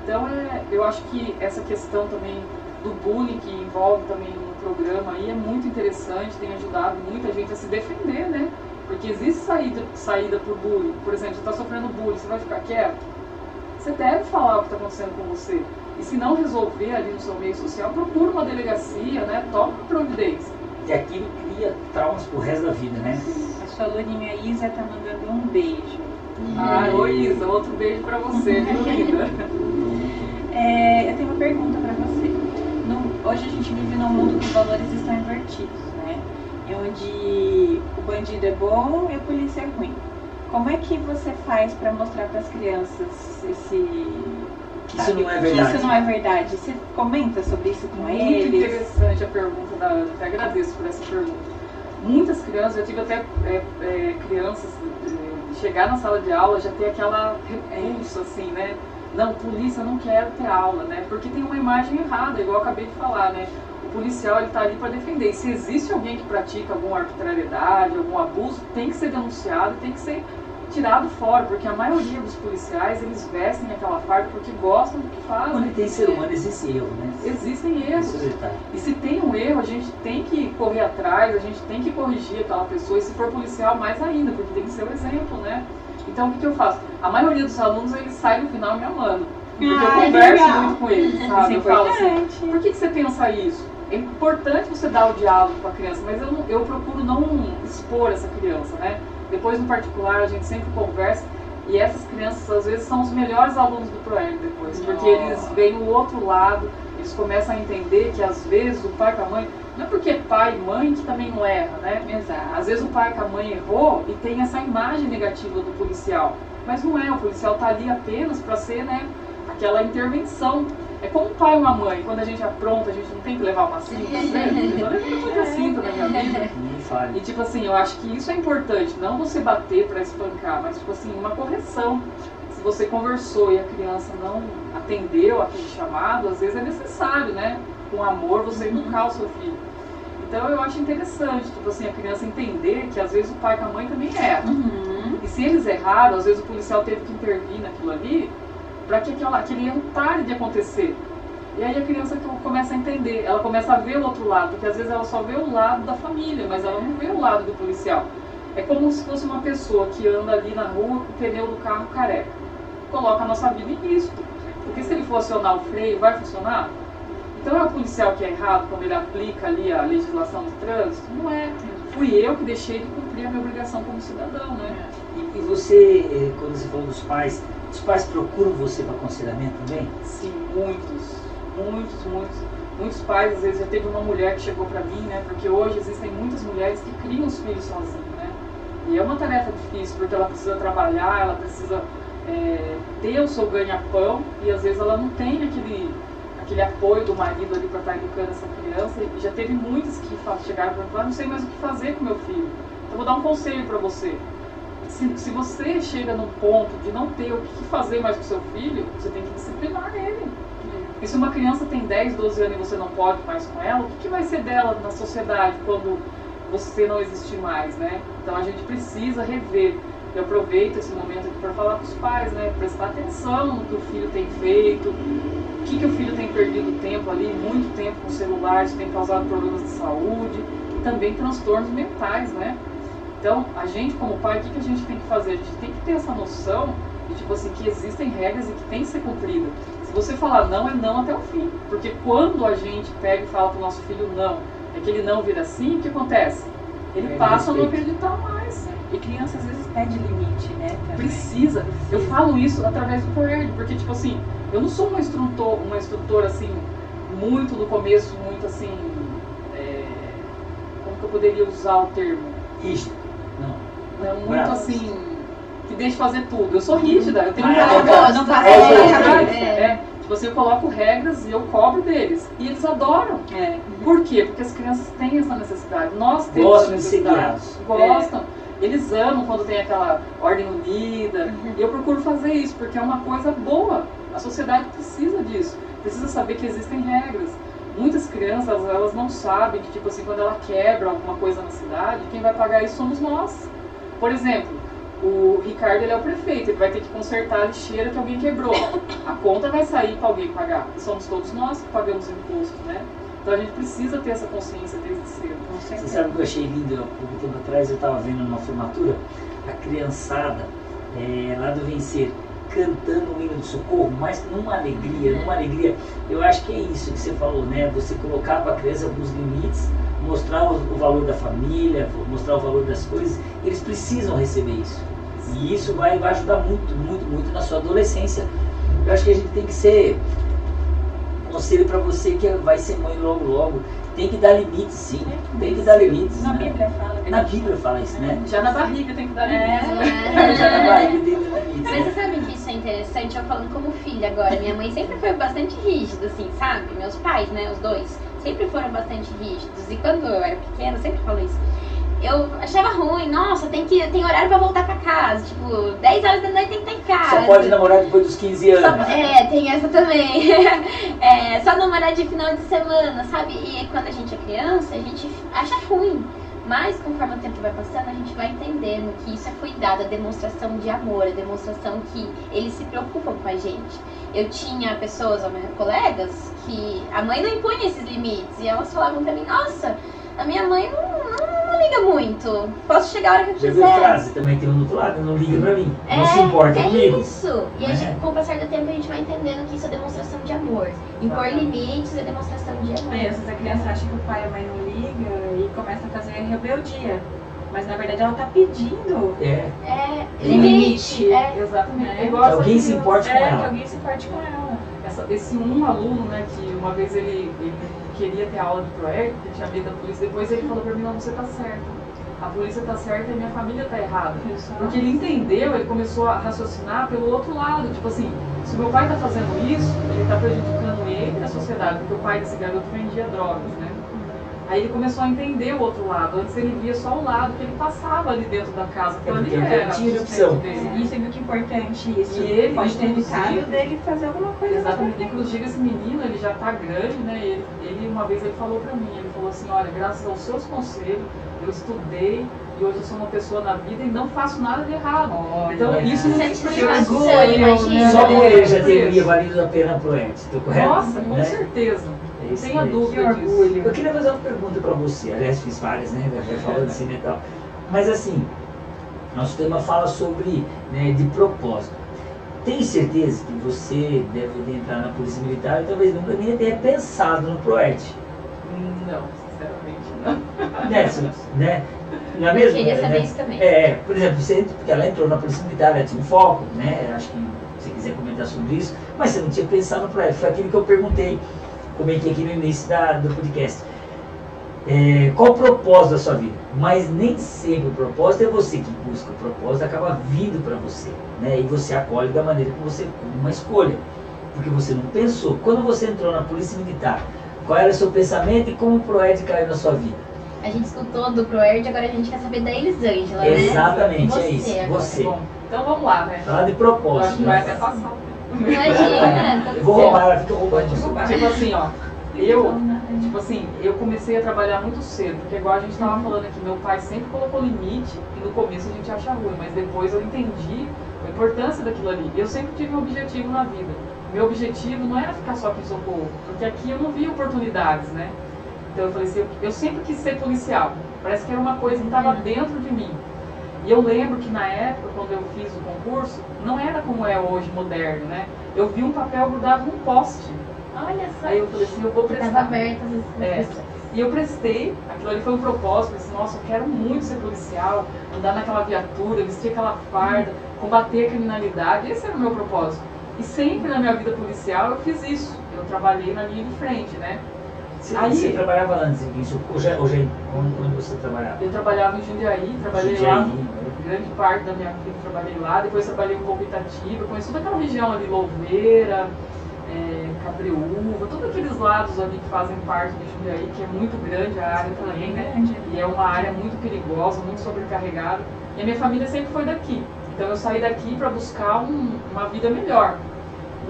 Então, eu acho que essa questão também do bullying, que envolve também um programa aí, é muito interessante, tem ajudado muita gente a se defender, né? Porque existe saída por bullying. Por exemplo, você está sofrendo bullying, você vai ficar quieto? Você deve falar o que está acontecendo com você. E se não resolver ali no seu meio social, procura uma delegacia, né? Toma uma providência. E aquilo cria traumas pro resto da vida, né? A sua aluninha Isa está mandando um beijo. Oi Isa, outro beijo para você, viu, linda? Eu tenho uma pergunta para você. Hoje a gente vive num mundo que os valores estão invertidos, né? Onde o bandido é bom e a polícia é ruim. Como é que você faz para mostrar para as crianças que isso não é verdade? Que isso não é verdade. Você comenta sobre isso com eles? Muito interessante a pergunta da Ana, até agradeço por essa pergunta. Muitas crianças, eu tive até crianças chegar na sala de aula, já ter aquela repulsa assim, né? Não, polícia, não quero ter aula, né? Porque tem uma imagem errada, igual eu acabei de falar, né? O policial, ele tá ali para defender. E se existe alguém que pratica alguma arbitrariedade, algum abuso, tem que ser denunciado, tem que ser tirado fora, porque a maioria dos policiais, eles vestem aquela farda porque gostam do que fazem. Quando tem ser humano, existe erro, né? Existem erros. Esse é o detalhe. E se tem um erro, a gente tem que correr atrás, a gente tem que corrigir aquela pessoa, e se for policial, mais ainda, porque tem que ser o exemplo, né? Então, o que eu faço? A maioria dos alunos, eles saem no final me amando. Porque eu converso muito com eles, sabe? Eu falo assim, por que você pensa isso? É importante você dar o diálogo com a criança, mas eu procuro não expor essa criança, né? Depois, no particular, a gente sempre conversa, e essas crianças, às vezes, são os melhores alunos do ProErd depois, porque eles veem o outro lado, eles começam a entender que, às vezes, o pai com a mãe, não é porque é pai e mãe que também não erra, né? Exato. Às vezes o pai com a mãe errou e tem essa imagem negativa do policial, mas não é, o policial está ali apenas para ser, né, aquela intervenção. É como um pai e uma mãe, quando a gente apronta, a gente não tem que levar uma cinta, certo? Eu levei muita cinta na minha vida. Nem fale. E tipo assim, eu acho que isso é importante, não você bater para espancar, mas tipo assim, uma correção. Se você conversou e a criança não atendeu aquele chamado, às vezes é necessário, né? Com amor, você educar o seu filho. Então eu acho interessante, tipo assim, a criança entender que às vezes o pai com a mãe também erra. E se eles erraram, às vezes o policial teve que intervir naquilo ali, para que aquele erro pare de acontecer. E aí a criança começa a entender, ela começa a ver o outro lado, porque às vezes ela só vê o lado da família, mas ela não vê o lado do policial. É como se fosse uma pessoa que anda ali na rua com o pneu do carro careca. Coloca a nossa vida em risco. Porque se ele for acionar o freio, vai funcionar? Então é o policial que é errado quando ele aplica ali a legislação de trânsito? Não é. Fui eu que deixei de cumprir a minha obrigação como cidadão, né? E você, quando você falou dos pais, os pais procuram você para aconselhamento também? Sim, muitos pais. Às vezes já teve uma mulher que chegou para mim, né? Porque hoje existem muitas mulheres que criam os filhos sozinhas, né? E é uma tarefa difícil, porque ela precisa trabalhar, ela precisa ter o seu ganha-pão, e às vezes ela não tem aquele apoio do marido ali para estar educando essa criança. E já teve muitas que chegaram para mim, não sei mais o que fazer com meu filho. Então vou dar um conselho para você. Se você chega num ponto de não ter o que fazer mais com seu filho, você tem que disciplinar ele. E se uma criança tem 10, 12 anos e você não pode mais com ela, o que vai ser dela na sociedade quando você não existir mais, né? Então a gente precisa rever. Eu aproveito esse momento aqui para falar com os pais, né? Prestar atenção no que o filho tem feito, o que o filho tem perdido tempo ali, muito tempo com o celular, isso tem causado problemas de saúde e também transtornos mentais, né? Então, a gente como pai, o que a gente tem que fazer? A gente tem que ter essa noção de, tipo assim, que existem regras e que tem que ser cumprida. Se você falar não, é não até o fim. Porque quando a gente pega e fala para o nosso filho não, é que ele não vira assim, o que acontece? Ele passa a não acreditar mais. E criança às vezes pede limite, né? Também. Precisa. Eu falo isso através do ProErd, porque, tipo assim, eu não sou uma instrutora, assim, muito no começo, muito assim, como que eu poderia usar o termo? Rígido. Não. Muito assim, que deixa fazer tudo. Eu sou rígida, eu tenho não passa Tipo assim, eu coloco regras e eu cobro deles. E eles adoram. Por quê? Porque as crianças têm essa necessidade. Nós temos essa necessidade. Gostam. Eles amam quando tem aquela ordem unida. E eu procuro fazer isso, porque é uma coisa boa. A sociedade precisa disso. Precisa saber que existem regras. Muitas crianças, elas não sabem que, tipo assim, quando ela quebra alguma coisa na cidade, quem vai pagar isso somos nós. Por exemplo, o Ricardo, ele é o prefeito, ele vai ter que consertar a lixeira que alguém quebrou. A conta vai sair para alguém pagar. E somos todos nós que pagamos imposto, né? Então a gente precisa ter essa consciência desde cedo. Você sabe o que eu achei lindo? Há pouco tempo atrás eu estava vendo numa formatura a criançada lá do Vencer cantando o hino de socorro, mas numa alegria. Eu acho que é isso que você falou, né? Você colocar para a criança alguns limites, mostrar o valor da família, mostrar o valor das coisas. Eles precisam receber isso. E isso vai ajudar muito na sua adolescência. Eu acho que a gente tem que ser conselho para você que vai ser mãe logo. Tem que dar limites, sim. Tem que dar limites. Na né? Bíblia fala. Na Bíblia fala isso, né? Já na barriga tem que dar limites. Já na barriga tem que dar limites. Mas você sabe que isso é interessante? Eu falando como filha agora. Minha mãe sempre foi bastante rígida, assim, sabe? Meus pais, né, os dois, sempre foram bastante rígidos. E quando eu era pequena, eu sempre falo isso. Eu achava ruim, nossa, tem horário pra voltar pra casa. Tipo, 10 horas da noite tem que estar em casa. Só pode namorar depois dos 15 anos. Tem essa também. Só namorar de final de semana, sabe? E quando a gente é criança, a gente acha ruim. Mas conforme o tempo vai passando, a gente vai entendendo que isso é cuidado, a demonstração de amor, a demonstração que eles se preocupam com a gente. Eu tinha pessoas, colegas, que a mãe não impunha esses limites e elas falavam pra mim, nossa, a minha mãe não liga muito, posso chegar a hora que eu Já viu a quiser. frase? Também tem um do outro lado, não liga pra mim, não se importa comigo. Isso! E a gente, com o passar do tempo a gente vai entendendo que isso é demonstração de amor. Impor limites é demonstração de amor. Às vezes a criança acha que o pai e a mãe não ligam e começa a fazer rebeldia. Mas na verdade ela tá pedindo É limite. Exatamente. É. É igual Que essa alguém se criança. importe com que ela. alguém se importe com ela. Esse um aluno, né, que uma vez ele queria ter aula de ProErd, porque tinha medo da polícia, depois ele falou pra mim, não, você tá certo. A polícia tá certa e a minha família tá errada. Porque ele entendeu, ele começou a raciocinar pelo outro lado. Tipo assim, se o meu pai tá fazendo isso, ele tá prejudicando ele e a sociedade, porque o pai desse garoto vendia drogas, né? Aí ele começou a entender o outro lado. Antes ele via só o lado que ele passava ali dentro da casa. Então ali porque era ele tinha opção. dele. E você viu que importante isso. E ele, pode ter inclusive, evitado dele fazer alguma coisa. Exatamente. Inclusive esse menino, ele já tá grande, né? Ele uma vez ele falou pra mim, ele falou assim, olha, graças aos seus conselhos, eu estudei e hoje eu sou uma pessoa na vida e não faço nada de errado. Então isso não Sente tem satisfação, imagina. Só por ele já teria valido a pena pro Ed, tô correto? Nossa, com Né? certeza. É Não isso tenha mesmo. dúvida Que disso. orgulho. Eu queria fazer uma pergunta pra você, aliás fiz várias, né? Vai falando assim e tal. Mas assim, nosso tema fala sobre, né, de propósito. Tenho certeza que você deve entrar na Polícia Militar e talvez nunca nem tenha pensado no ProErd. Não, sinceramente não. Né? Não é mesmo? queria saber Né? isso também. Por exemplo, porque ela entrou na Polícia Militar, ela tinha um foco, né? Acho que se você quiser comentar sobre isso, mas você não tinha pensado no ProErd. Foi aquilo que eu comentei aqui no início do podcast. Qual o propósito da sua vida? Mas nem sempre o propósito é você que busca, o propósito acaba vindo para você, né? E você acolhe da maneira que você, uma escolha, porque você não pensou. Quando você entrou na Polícia Militar, qual era o seu pensamento e como o ProErd caiu na sua vida? A gente escutou do ProErd, agora a gente quer saber da Elisângela, né? Exatamente, é Você isso. agora. Você. Bom, então vamos lá, né? Falar de Eu acho propósito. que vai Né? até passar. Imagina, tá Eu vou certo. roubar, ela fica roubando. Pode roubar. Tipo assim, ó, eu comecei a trabalhar muito cedo, porque igual a gente estava falando aqui, meu pai sempre colocou limite e no começo a gente acha ruim, mas depois eu entendi a importância daquilo ali. Eu sempre tive um objetivo na vida. Meu objetivo não era ficar só aqui em Socorro, porque aqui eu não via oportunidades, né? Então eu falei assim, eu sempre quis ser policial. Parece que era uma coisa que estava dentro de mim. E eu lembro que na época, quando eu fiz o concurso, não era como é hoje, moderno, né? Eu vi um papel grudado num poste. Olha só. Aí eu falei assim, eu vou Estava prestar. aberta as É. inscrições. E eu prestei, aquilo ali foi um propósito, eu disse, nossa, eu quero muito ser policial, andar naquela viatura, vestir aquela farda, combater a criminalidade, esse era o meu propósito. E sempre na minha vida policial eu fiz isso, eu trabalhei na linha de frente, né? Você trabalhava antes em Socorro, onde você trabalhava? Eu trabalhava em Jundiaí, trabalhei Jundiaí, lá, né? grande parte da minha vida eu trabalhei lá, depois trabalhei um pouco em Itatiba, conheci toda aquela região ali, Louveira, Cabreúva, todos aqueles lados ali que fazem parte de Jundiaí, que é muito grande a área também, né? E é uma área muito perigosa, muito sobrecarregada. E a minha família sempre foi daqui. Então eu saí daqui para buscar uma vida melhor,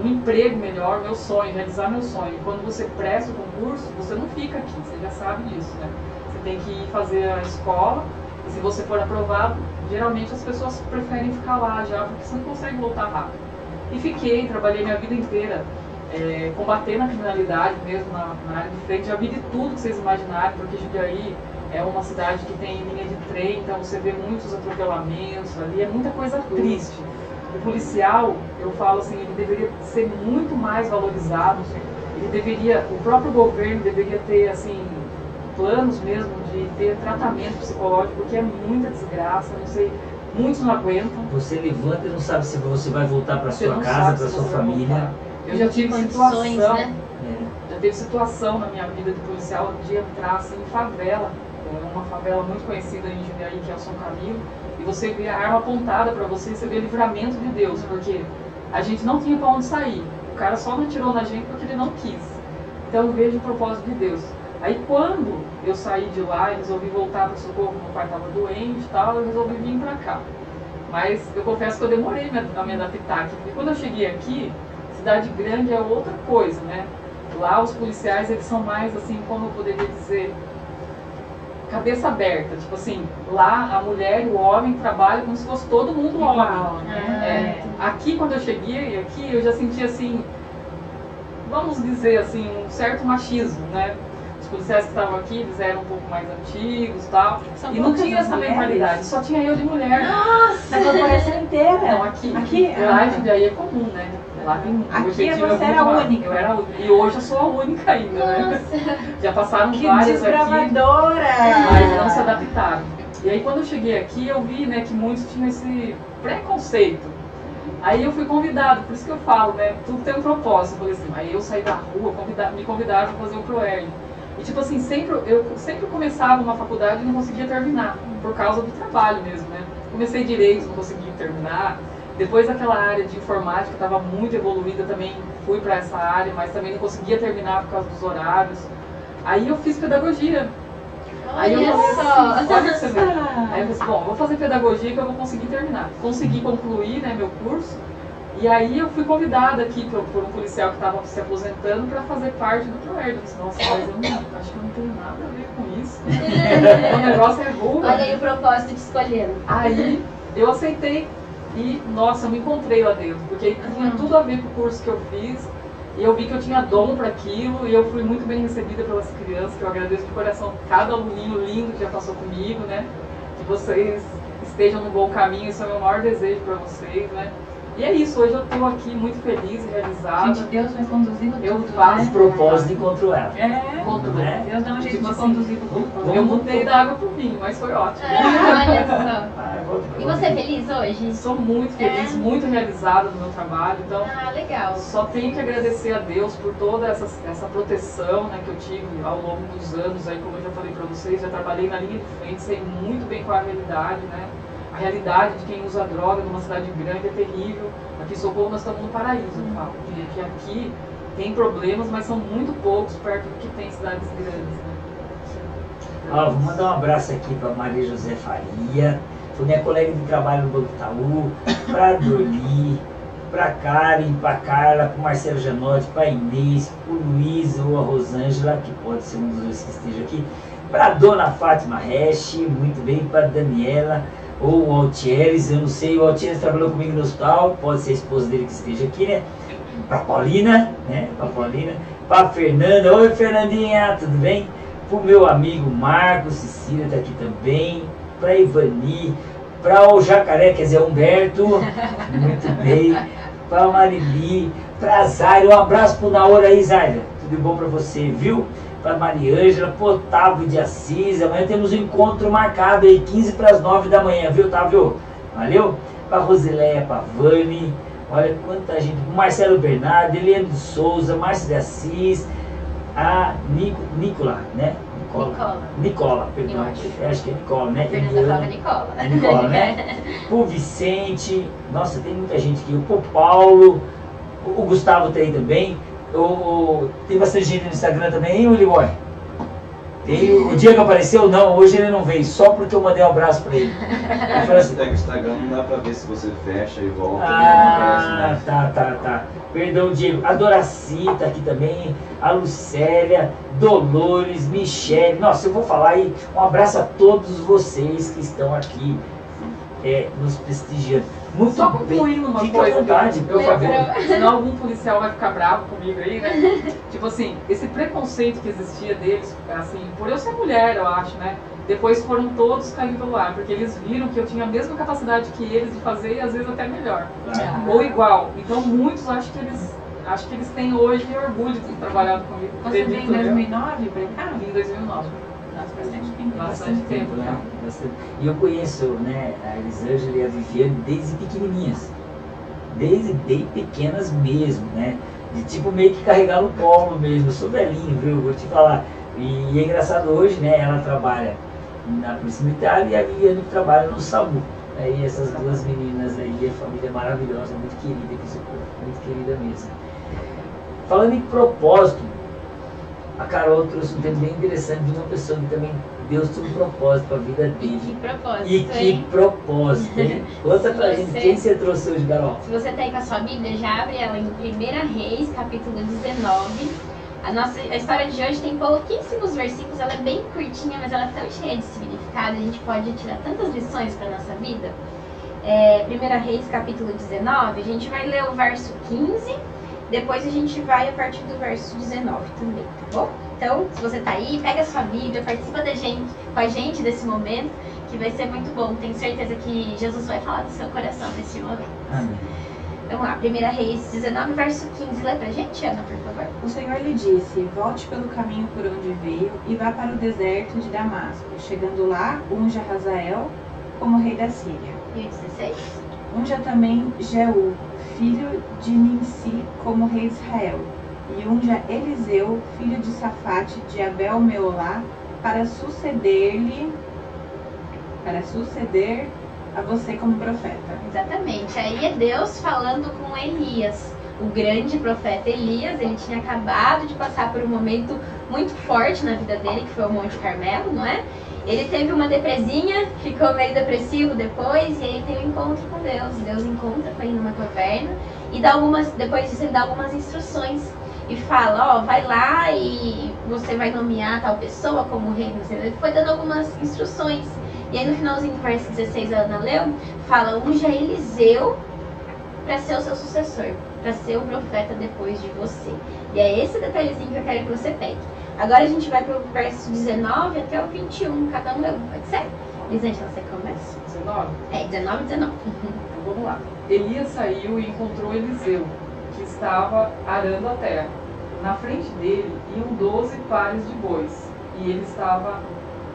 um emprego melhor, meu sonho, realizar meu sonho. E quando você presta o concurso, você não fica aqui, você já sabe disso, né? Você tem que ir fazer a escola, e se você for aprovado, geralmente as pessoas preferem ficar lá já, porque você não consegue voltar rápido. E fiquei, trabalhei minha vida inteira, combatendo a criminalidade mesmo na área de frente. Já vi de tudo que vocês imaginarem, porque Jundiaí é uma cidade que tem linha de trem, então você vê muitos atropelamentos ali, é muita coisa triste. O policial, eu falo assim, ele deveria ser muito mais valorizado, o próprio governo deveria ter, assim, planos mesmo de ter tratamento psicológico, porque é muita desgraça, não sei, muitos não aguentam. Você levanta e não sabe se você vai voltar para Você sua não casa, sabe para se sua você vai família. voltar. Eu já tive Condições, situação, né? É. já teve situação na minha vida de policial de entrar assim, em favela, uma favela muito conhecida em Jundiaí, que é o São Camilo, e você vê a arma apontada para você e você vê livramento de Deus, porque a gente não tinha para onde sair. O cara só não atirou na gente porque ele não quis. Então eu vejo o propósito de Deus. Aí quando eu saí de lá e resolvi voltar para o Socorro, meu pai estava doente e tal, eu resolvi vir para cá. Mas eu confesso que eu demorei a me adaptar aqui, porque quando eu cheguei aqui, cidade grande é outra coisa, né? Lá os policiais, eles são mais assim, como eu poderia dizer, cabeça aberta. Tipo assim, lá a mulher e o homem trabalham como se fosse todo mundo homem. Aqui, quando eu cheguei, aqui eu já senti assim, vamos dizer assim, um certo machismo, né? Os policiais que estavam aqui, eles eram um pouco mais antigos e tal. E não tinha essa mentalidade, só tinha eu de mulher. Nossa, a corporação inteira. Não, aqui lá em Jundiaí é comum, né? Lá tem, aqui você era a única. Eu era a única. E hoje eu sou a única ainda, né? Já passaram que várias desbravadora! Aqui, mas não se adaptaram. E aí quando eu cheguei aqui, eu vi, né, que muitos tinham esse preconceito. Aí eu fui convidado, por isso que eu falo, né? Tudo tem um propósito. Eu falei assim, aí eu saí da rua, me convidaram para fazer o ProERN. E tipo assim, eu sempre começava uma faculdade e não conseguia terminar, por causa do trabalho mesmo, né? Comecei direito, não conseguia terminar. Depois aquela área de informática estava muito evoluída, também fui para essa área, mas também não conseguia terminar por causa dos horários. Aí eu fiz pedagogia. Aí eu falei assim, bom, vou fazer pedagogia que eu vou conseguir terminar. Consegui concluir, né, meu curso. E aí eu fui convidada aqui por um policial que estava se aposentando para fazer parte do ProERN. Eu disse, nossa, mas eu acho que eu não tenho nada a ver com isso. O negócio é ruim. Olha aí o propósito de escolher. Aí eu aceitei e, nossa, eu me encontrei lá dentro, porque tinha tudo a ver com o curso que eu fiz. E eu vi que eu tinha dom para aquilo e eu fui muito bem recebida pelas crianças, que eu agradeço de coração cada aluninho lindo que já passou comigo, né? Que vocês estejam no bom caminho, isso é o meu maior desejo para vocês, né? E é isso, hoje eu estou aqui muito feliz e realizada. Gente, Deus vai conduzindo tudo. Eu faço propósito encontrou ela. Encontrou, né? Deus dá um jeito Tipo de assim, conduzir tudo. Eu mudei da água pro vinho, mas foi ótimo. Olha só. E você é feliz hoje? Sou muito feliz, muito realizada no meu trabalho. Então, legal. Só tenho que agradecer a Deus por toda essa proteção, né, que eu tive ao longo dos anos. Aí, como eu já falei para vocês, já trabalhei na linha de frente, sei muito bem qual é a realidade, né? A realidade de quem usa droga numa cidade grande é terrível. Aqui em Socorro nós estamos no paraíso, eu falo. Que aqui tem problemas, mas são muito poucos perto do que tem cidades grandes, né? Vou mandar um abraço aqui para Maria José Faria, para minha colega de trabalho no Banco Itaú, para a Doli, para a Karen, para a Carla, para o Marcelo Janotti, para a Inês, para o Luiz ou a Rosângela, que pode ser um dos dois que esteja aqui, para a Dona Fátima Resch, muito bem, para a Daniela, ou o Altieres, eu não sei, o Altieres trabalhou comigo no hospital, pode ser a esposa dele que esteja aqui, né? Para a Paulina, né? Para a Paulina, para a Fernanda, oi Fernandinha, tudo bem? Para o meu amigo Marcos, Cecília está aqui também, para a Ivani, para o Jacaré, quer dizer, Humberto, muito bem, para a Marili, para a Zaira, um abraço para o Naor aí, Zaira, tudo bom para você, viu? Para Mariângela, para Otávio de Assis, amanhã temos um encontro marcado aí, 8:45 da manhã, viu, Otávio? Valeu? Para Rosileia, para Vani, olha quanta gente, o Marcelo Bernardo, Eliane de Souza, Márcio de Assis, a Nicola, né? Nicola, perdão, acho que é Nicola, né? Fernanda fala Nicola. É Nicola, né? O Vicente, nossa, tem muita gente aqui, o Paulo, o Gustavo tá aí também. Tem bastante gente no Instagram também, hein, Uliboy? O Diego apareceu? Não, hoje ele não veio, só porque eu mandei um abraço pra ele. Você pega o Instagram, não dá pra ver se você fecha e volta. Né? Tá. Perdão, Diego. A Doraci tá aqui também, a Lucélia, Dolores, Michele. Nossa, eu vou falar aí, um abraço a todos vocês que estão aqui nos prestigiando. Muito só concluindo uma Fica coisa, à vontade, eu falei, senão algum policial vai ficar bravo comigo aí, né? Tipo assim, esse preconceito que existia deles, assim, por eu ser mulher, eu acho, né? Depois foram todos caindo pelo ar, porque eles viram que eu tinha a mesma capacidade que eles de fazer e às vezes até melhor, ou igual. Então muitos acho que eles têm hoje orgulho de ter trabalhado comigo. Você veio em 2009 pra cá? Vim em 2009. Bastante tempo, né? E eu conheço, né, a Elisângela e a Viviane desde pequenininhas, desde bem pequenas mesmo, né, de tipo meio que carregar no colo mesmo. Eu sou velhinho, viu, vou te falar. E é engraçado hoje, né, ela trabalha na Polícia Militar e a Viviane trabalha no SAMU. Aí essas duas meninas aí, a família maravilhosa, muito querida, muito querida mesmo. Falando em propósito, a Carol trouxe um tema bem interessante de uma pessoa que também Deus tem um propósito para a vida dele. E que propósito, E que propósito, hein? Conta pra gente, quem você trouxe hoje, Carol? Se você tá aí com a sua Bíblia, já abre ela em 1 Reis, capítulo 19. A história de hoje tem pouquíssimos versículos, ela é bem curtinha, mas ela é tão cheia de significado, a gente pode tirar tantas lições para nossa vida. 1 Reis, capítulo 19, a gente vai ler o verso 15, depois a gente vai a partir do verso 19 também, tá bom? Então, se você tá aí, pega a sua Bíblia, participa com a gente desse momento, que vai ser muito bom. Tenho certeza que Jesus vai falar do seu coração nesse momento. Amém. Vamos lá, 1 Reis 19, verso 15. Lê pra gente, Ana, por favor. O Senhor lhe disse: volte pelo caminho por onde veio e vá para o deserto de Damasco. Chegando lá, unja Hazael como rei da Síria. E o 16? Unja também Jeú, filho de Nimsi, como rei de Israel. E unja Eliseu, filho de Safate, de Abel-Meolá, para suceder a você como profeta. Exatamente. Aí é Deus falando com Elias, o grande profeta Elias. Ele tinha acabado de passar por um momento muito forte na vida dele, que foi o Monte Carmelo, não é? Ele teve uma depresinha, ficou meio depressivo depois, e aí ele tem um encontro com Deus. Deus encontra com ele numa caverna e depois disso ele dá algumas instruções. E fala, vai lá e você vai nomear tal pessoa como rei. Ele foi dando algumas instruções. E aí no finalzinho do verso 16, a Ana leu, fala, unja Eliseu para ser o seu sucessor, para ser o profeta depois de você. E é esse detalhezinho que eu quero que você pegue. Agora a gente vai para o verso 19 até o 21, cada um leu, pode ser? Elisângela, você começa? 19? 19. Então vamos lá. Elias saiu e encontrou Eliseu, que estava arando a terra. Na frente dele iam 12 pares de bois, e ele estava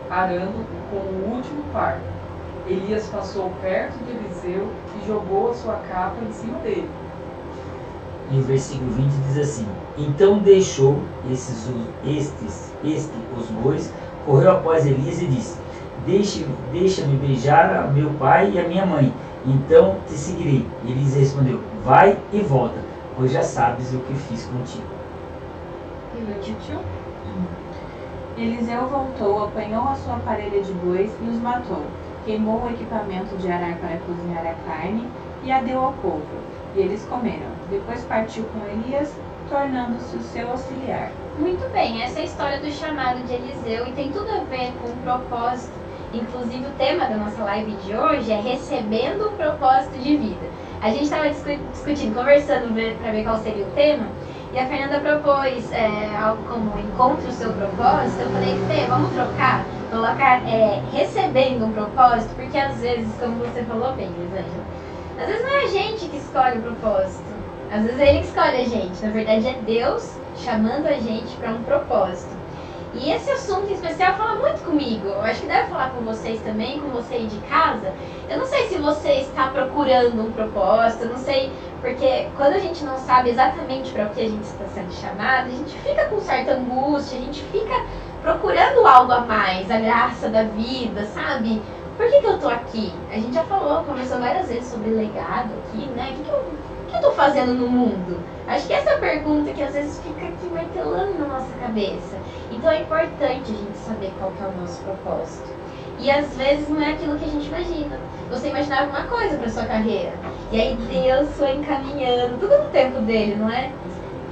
arando com o último par. Elias passou perto de Eliseu e jogou a sua capa em cima dele. E o versículo 20 diz assim: então deixou os bois, correu após Elias e disse: deixa-me beijar meu pai e a minha mãe, então te seguirei. Elias respondeu: vai e volta, pois já sabes o que fiz contigo. E o 21? Eliseu voltou, apanhou a sua parelha de bois e os matou. Queimou o equipamento de arar para cozinhar a carne e a deu ao povo. E eles comeram. Depois partiu com Elias, tornando-se o seu auxiliar. Muito bem, essa é a história do chamado de Eliseu e tem tudo a ver com o propósito. Inclusive o tema da nossa live de hoje é recebendo um propósito de vida. A gente estava discutindo, conversando para ver qual seria o tema. E a Fernanda propôs algo como encontre o seu propósito. Eu falei, Fê, vamos colocar recebendo um propósito, porque às vezes, como você falou bem, Elisângela, às vezes não é a gente que escolhe o propósito, às vezes é ele que escolhe a gente. Na verdade é Deus chamando a gente para um propósito. E esse assunto em especial fala muito comigo. Eu acho que deve falar com vocês também, com você aí de casa. Eu não sei se você está procurando um propósito, eu não sei, porque quando a gente não sabe exatamente para o que a gente está sendo chamado, a gente fica com certa angústia, a gente fica procurando algo a mais, a graça da vida, sabe? Por que eu tô aqui? A gente já conversou várias vezes sobre legado aqui, né? O que eu tô fazendo no mundo? Acho que essa é a pergunta que às vezes fica aqui martelando na nossa cabeça. Então é importante a gente saber qual que é o nosso propósito. E às vezes não é aquilo que a gente imagina. Você imaginava uma coisa para sua carreira. E aí Deus foi encaminhando, tudo no tempo dele, não é?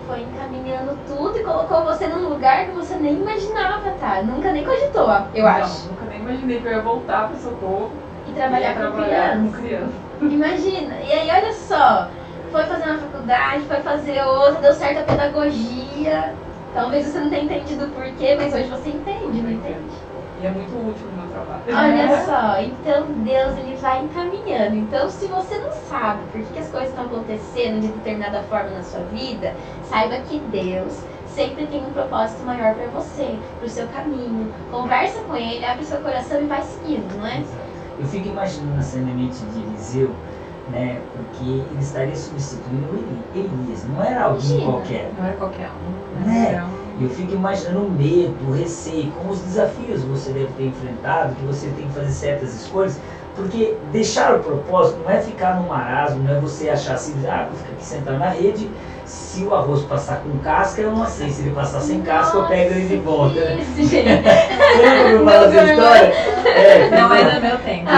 Foi encaminhando tudo e colocou você num lugar que você nem imaginava, tá? Nunca nem cogitou, eu acho. Nunca nem imaginei que eu ia voltar para Socorro e trabalhar com criança. Imagina. E aí, olha só, foi fazer uma faculdade, foi fazer outra, deu certo a pedagogia. Talvez você não tenha entendido o porquê, mas hoje você entende, não entende? E é muito útil no meu trabalho. Olha só, então Deus ele vai encaminhando. Então se você não sabe por que as coisas estão acontecendo de determinada forma na sua vida, saiba que Deus sempre tem um propósito maior para você, para o seu caminho. Conversa com ele, abre seu coração e vai seguindo, não é? Eu fico imaginando a mente de Eliseu, né, porque ele estaria substituindo Elias, não era alguém qualquer. Não era qualquer um. Né? Eu fico imaginando o medo, o receio, com os desafios que você deve ter enfrentado, que você tem que fazer certas escolhas. Porque deixar o propósito não é ficar no marasmo, não é você achar assim, vou ficar aqui sentado na rede, se o arroz passar com casca, eu não sei, se ele passar sem casca, eu pego ele de volta. Isso, gente. Lembra que eu falo essa história? Não é do meu tempo.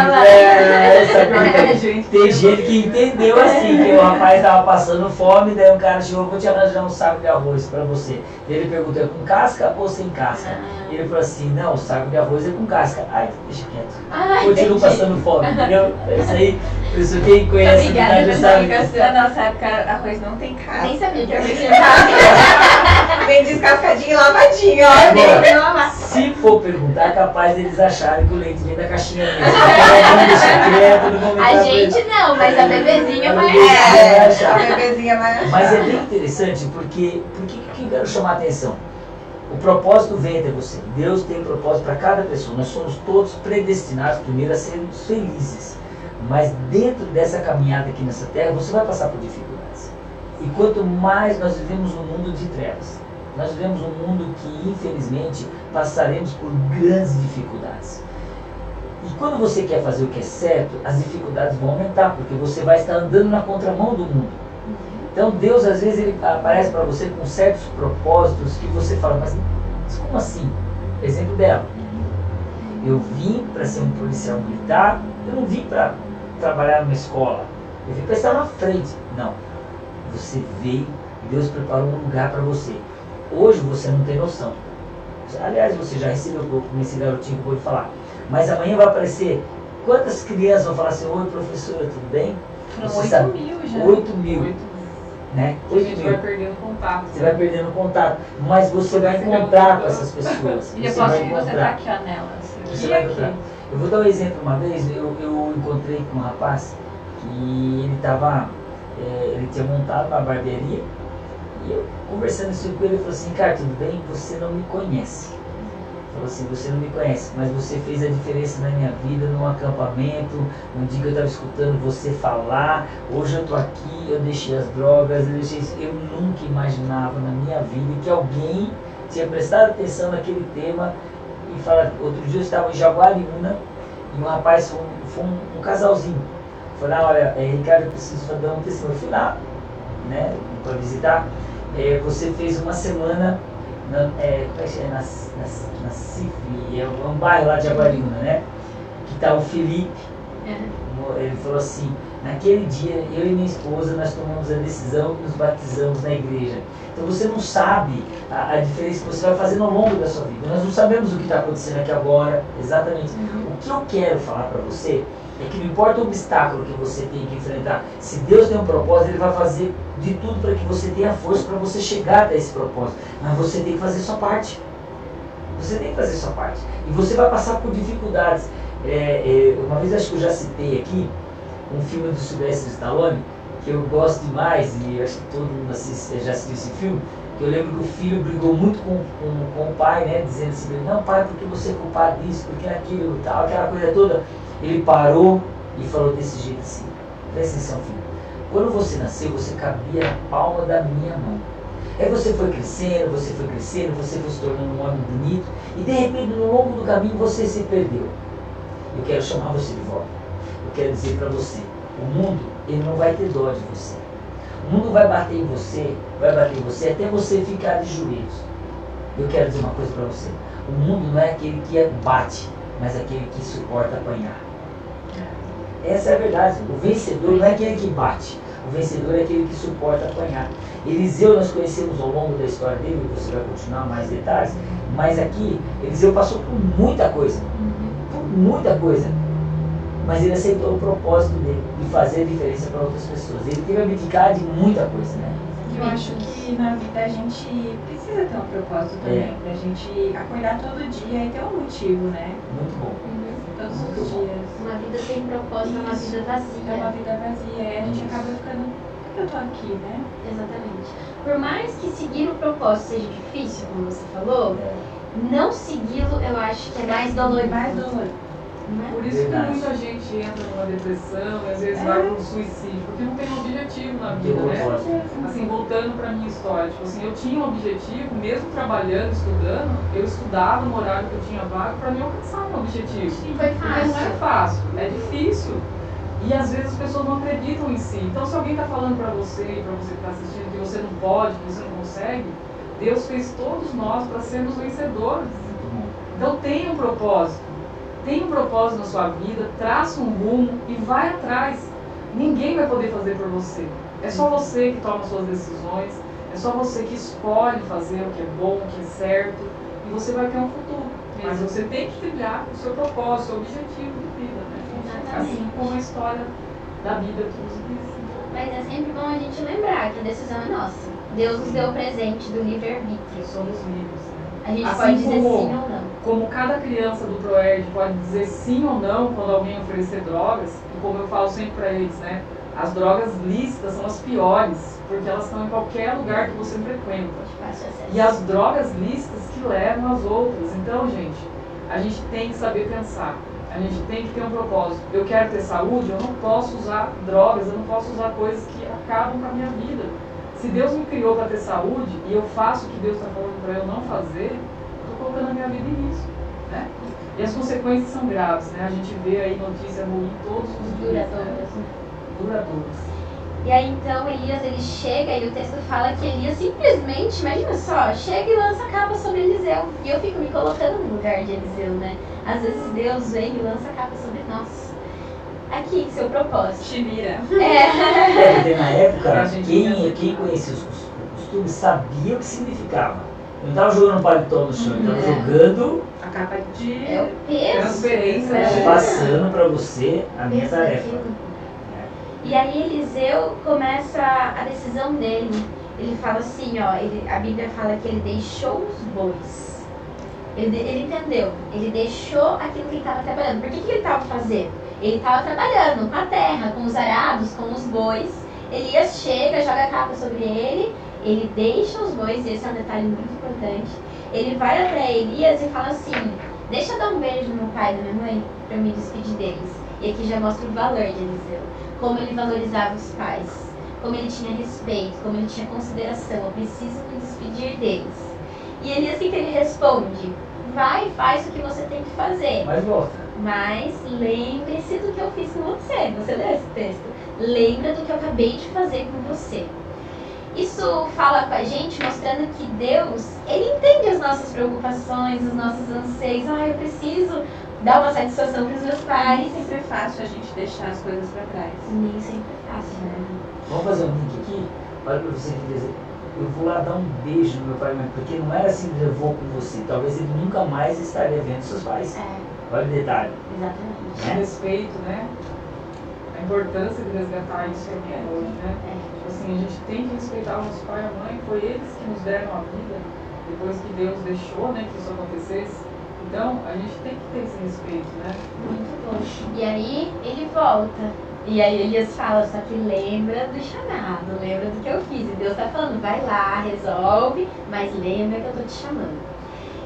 Tem gente que entendeu assim, que o rapaz estava passando fome, daí um cara chegou, vou te arranjar um saco de arroz para você. E ele perguntou, é com casca ou sem casca? E ele falou assim, não, o saco de arroz é com casca. Ai, deixa quieto. Continuo passando fome, entendeu? Isso aí, isso quem conhece a Obrigada, já sabe. Na nossa época, arroz não tem casca. Nem sabia que Vem eu Vem descascadinho e lavadinho, ó. Agora, se for perguntar, é capaz deles acharem que o leite vem da caixinha mesmo. Então, deixa quieto, não vou A gente não, mas a bebezinha vai. A bebezinha vai achar. Mas é bem interessante porque que eu quero chamar a atenção? O propósito vem até você. Deus tem propósito para cada pessoa. Nós somos todos predestinados primeiro a sermos felizes. Mas dentro dessa caminhada aqui nessa terra, você vai passar por dificuldades. E quanto mais nós vivemos um mundo de trevas, nós vivemos um mundo que infelizmente passaremos por grandes dificuldades. E quando você quer fazer o que é certo, as dificuldades vão aumentar, porque você vai estar andando na contramão do mundo. Então Deus às vezes ele aparece para você com certos propósitos que você fala, mas como assim? Exemplo dela. Eu vim para ser um policial militar, eu não vim para trabalhar numa escola, eu vim para estar na frente. Não. Você veio, Deus preparou um lugar para você. Hoje você não tem noção. Aliás, você já recebeu como esse garotinho que pôde falar. Mas amanhã vai aparecer quantas crianças vão falar assim, oi professora, tudo bem? Foram 8 mil já. 8 mil. Né? A gente vai perdendo contato. Você vai perdendo contato, mas você vai encontrar com essas pessoas. E depois que você tá aqui, ó, nela. Você vai encontrar. Eu vou dar um exemplo. Uma vez eu encontrei com um rapaz que ele estava, ele tinha montado uma barbearia e eu conversando isso com ele, ele falou assim, cara, tudo bem? Você não me conhece. Falou assim, você não me conhece, mas você fez a diferença na minha vida num acampamento, um dia que eu estava escutando você falar, hoje eu estou aqui, eu deixei as drogas, eu nunca imaginava na minha vida que alguém tinha prestado atenção naquele tema e fala, outro dia eu estava em Jaguariúna e um rapaz, foi um casalzinho, falou, olha, Ricardo, eu preciso dar um testemunho, eu fui lá, né, para visitar, você fez uma semana na Cif, é um bairro lá de Jaguariúna, né? Que está o Felipe. Ele falou assim, naquele dia eu e minha esposa nós tomamos a decisão e nos batizamos na igreja. Então você não sabe a diferença que você vai fazer ao longo da sua vida. Nós não sabemos o que está acontecendo aqui agora, exatamente. O que eu quero falar para você é que não importa o obstáculo que você tem que enfrentar, se Deus tem um propósito, Ele vai fazer de tudo para que você tenha força para você chegar até esse propósito. Mas você tem que fazer sua parte. Você tem que fazer sua parte. E você vai passar por dificuldades. Uma vez acho que eu já citei aqui um filme do Sylvester Stallone, que eu gosto demais, e acho que todo mundo já assistiu esse filme, que eu lembro que o filho brigou muito com o pai, né, dizendo assim, não pai, porque você é culpado disso, porque aquilo, tal, aquela coisa toda. Ele parou e falou desse jeito assim, presta atenção filho, quando você nasceu, você cabia na palma da minha mão. Aí você foi crescendo, você foi se tornando um homem bonito, e de repente no longo do caminho você se perdeu. Eu quero chamar você de volta. Eu quero dizer para você, o mundo, ele não vai ter dó de você. O mundo vai bater em você até você ficar de joelhos. Eu quero dizer uma coisa para você, o mundo não é aquele que bate, mas aquele que suporta apanhar. Essa é a verdade. O vencedor não é aquele que bate, o vencedor é aquele que suporta apanhar. Eliseu nós conhecemos ao longo da história dele, você vai continuar mais detalhes, mas aqui Eliseu passou por muita coisa, mas ele aceitou o propósito dele, de fazer a diferença para outras pessoas. Ele teve a abdicar de muita coisa, né? Eu acho que na vida a gente precisa ter um propósito também, pra gente acordar todo dia e ter um motivo, né? Muito bom. Todos os dias. Uma vida sem propósito é uma vida vazia. É uma vida vazia, a gente acaba ficando, por que eu tô aqui, né? Exatamente. Por mais que seguir o propósito seja difícil, como você falou, não segui-lo eu acho que é mais dolorido. Né? Por isso que Verdade. muita gente entra numa depressão e às vezes vai para um suicídio, porque não tem um objetivo na vida, né? Assim, voltando para minha história, tipo assim, eu tinha um objetivo, mesmo trabalhando, estudando, eu estudava no horário que eu tinha vaga para me alcançar meu objetivo. Sim, foi Porque não é fácil. fácil, é difícil. E às vezes as pessoas não acreditam em si. Então se alguém está falando para você e para você que está assistindo que você não pode, que você não consegue, Deus fez todos nós para sermos vencedores. Então tenha um propósito. Tenha um propósito na sua vida, traça um rumo e vai atrás. Ninguém vai poder fazer por você. É só você que toma suas decisões, é só você que escolhe fazer o que é bom, o que é certo, e você vai ter um futuro. Mas você tem que trilhar o seu propósito, o seu objetivo de vida, né? Exatamente. Assim como a história da Bíblia que nos diz. Mas é sempre bom a gente lembrar que a decisão é nossa. Deus nos deu o presente do livre-arbítrio. Somos livres. A gente Assim pode dizer como- sim ou não. Como cada criança do ProErd pode dizer sim ou não quando alguém oferecer drogas, e como eu falo sempre para eles, né? As drogas lícitas são as piores, porque elas estão em qualquer lugar que você frequenta. Fácil acesso. E as drogas lícitas que levam às outras. Então, gente, a gente tem que saber pensar. A gente tem que ter um propósito. Eu quero ter saúde, eu não posso usar drogas, eu não posso usar coisas que acabam com a minha vida. Se Deus me criou para ter saúde e eu faço o que Deus está falando para eu não fazer, eu estou colocando a minha vida em risco, né? E as consequências são graves, né? A gente vê aí notícia ruim todos os dias, né? Duradouras. Duradouras. E aí então Elias ele chega e o texto fala que Elias simplesmente, imagina só, chega e lança a capa sobre Eliseu. E eu fico me colocando no lugar de Eliseu, né? Às vezes Deus vem e lança a capa sobre nós. Aqui, seu propósito. Te mira. É. Porque na época, A gente quem conhecia os costumes sabia o que significava. Eu não estava jogando paletó no chão, eu estava jogando, A capa de É o peso. Transferência, É. passando para você a minha Peso tarefa. daquilo. E aí Eliseu começa a decisão dele. Ele fala assim, ó, a Bíblia fala que ele deixou os bois. Ele entendeu, ele deixou aquilo que ele estava trabalhando. Por que ele estava fazendo? Ele estava trabalhando com a terra, com os arados, com os bois. Elias chega, joga a capa sobre ele deixa os bois, e esse é um detalhe muito importante. Ele vai até Elias e fala assim, deixa eu dar um beijo no meu pai e na minha mãe para eu me despedir deles. E aqui já mostra o valor de Eliseu. Como ele valorizava os pais, como ele tinha respeito, como ele tinha consideração. Eu preciso me despedir deles. E Elias, o que ele responde? Vai, faz o que você tem que fazer. Mas volta. Mas lembre-se do que eu fiz com você. Você lê esse texto? Lembra do que eu acabei de fazer com você. Isso fala com a gente, mostrando que Deus, Ele entende as nossas preocupações, os nossos anseios. Eu preciso dar uma satisfação para os meus Nem pais. sempre é fácil a gente deixar as coisas pra trás. Nem sempre é fácil, né? Vamos fazer um link aqui? Olha para você que dizer, eu vou lá dar um beijo no meu pai e mãe, porque não era assim, eu vou com você. Talvez ele nunca mais estaria vendo seus pais. É, Olha o detalhe. exatamente. Né? Respeito, né? A importância de resgatar isso também hoje, né? Tipo assim, a gente tem que respeitar o nosso pai e a mãe, foi eles que nos deram a vida, depois que Deus deixou, né, que isso acontecesse. Então, a gente tem que ter esse respeito, né? Muito bom. E aí ele volta. E aí Elias fala, só que lembra do chamado, lembra do que eu fiz. E Deus tá falando, vai lá, resolve, mas lembra que eu tô te chamando.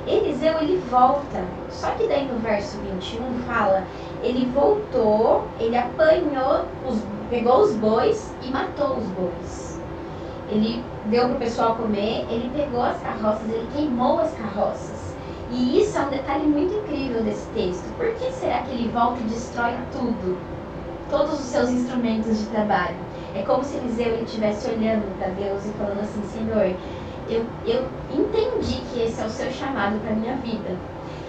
Eliseu, ele volta. Só que daí no verso 21 fala, ele voltou, ele apanhou, pegou os bois e matou os bois. Ele deu pro pessoal comer, ele pegou as carroças, ele queimou as carroças. E isso é um detalhe muito incrível desse texto. Por que será que ele volta e destrói tudo? Todos os seus instrumentos de trabalho. É como se Eliseu ele estivesse olhando para Deus e falando assim, Senhor, eu entendi que esse é o seu chamado para minha vida.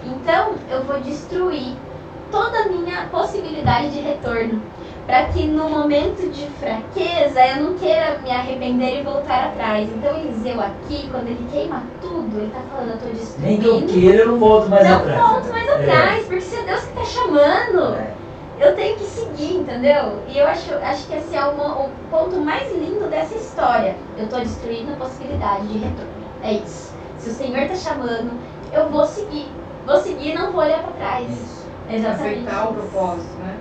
Então eu vou destruir toda a minha possibilidade de retorno, para que no momento de fraqueza eu não queira me arrepender e voltar atrás. Então Eliseu aqui, quando ele queima tudo, ele está falando, eu estou destruindo. Nem que eu queira, eu não volto mais Não atrás. volto mais atrás, porque se é Deus que está chamando, eu tenho que seguir, entendeu? E eu acho que esse é o ponto mais lindo dessa história. Eu estou destruindo a possibilidade de retorno. É isso. Se o Senhor está chamando, eu vou seguir. Vou seguir e não vou olhar para trás. Isso. Exatamente. Aceitar o propósito, né?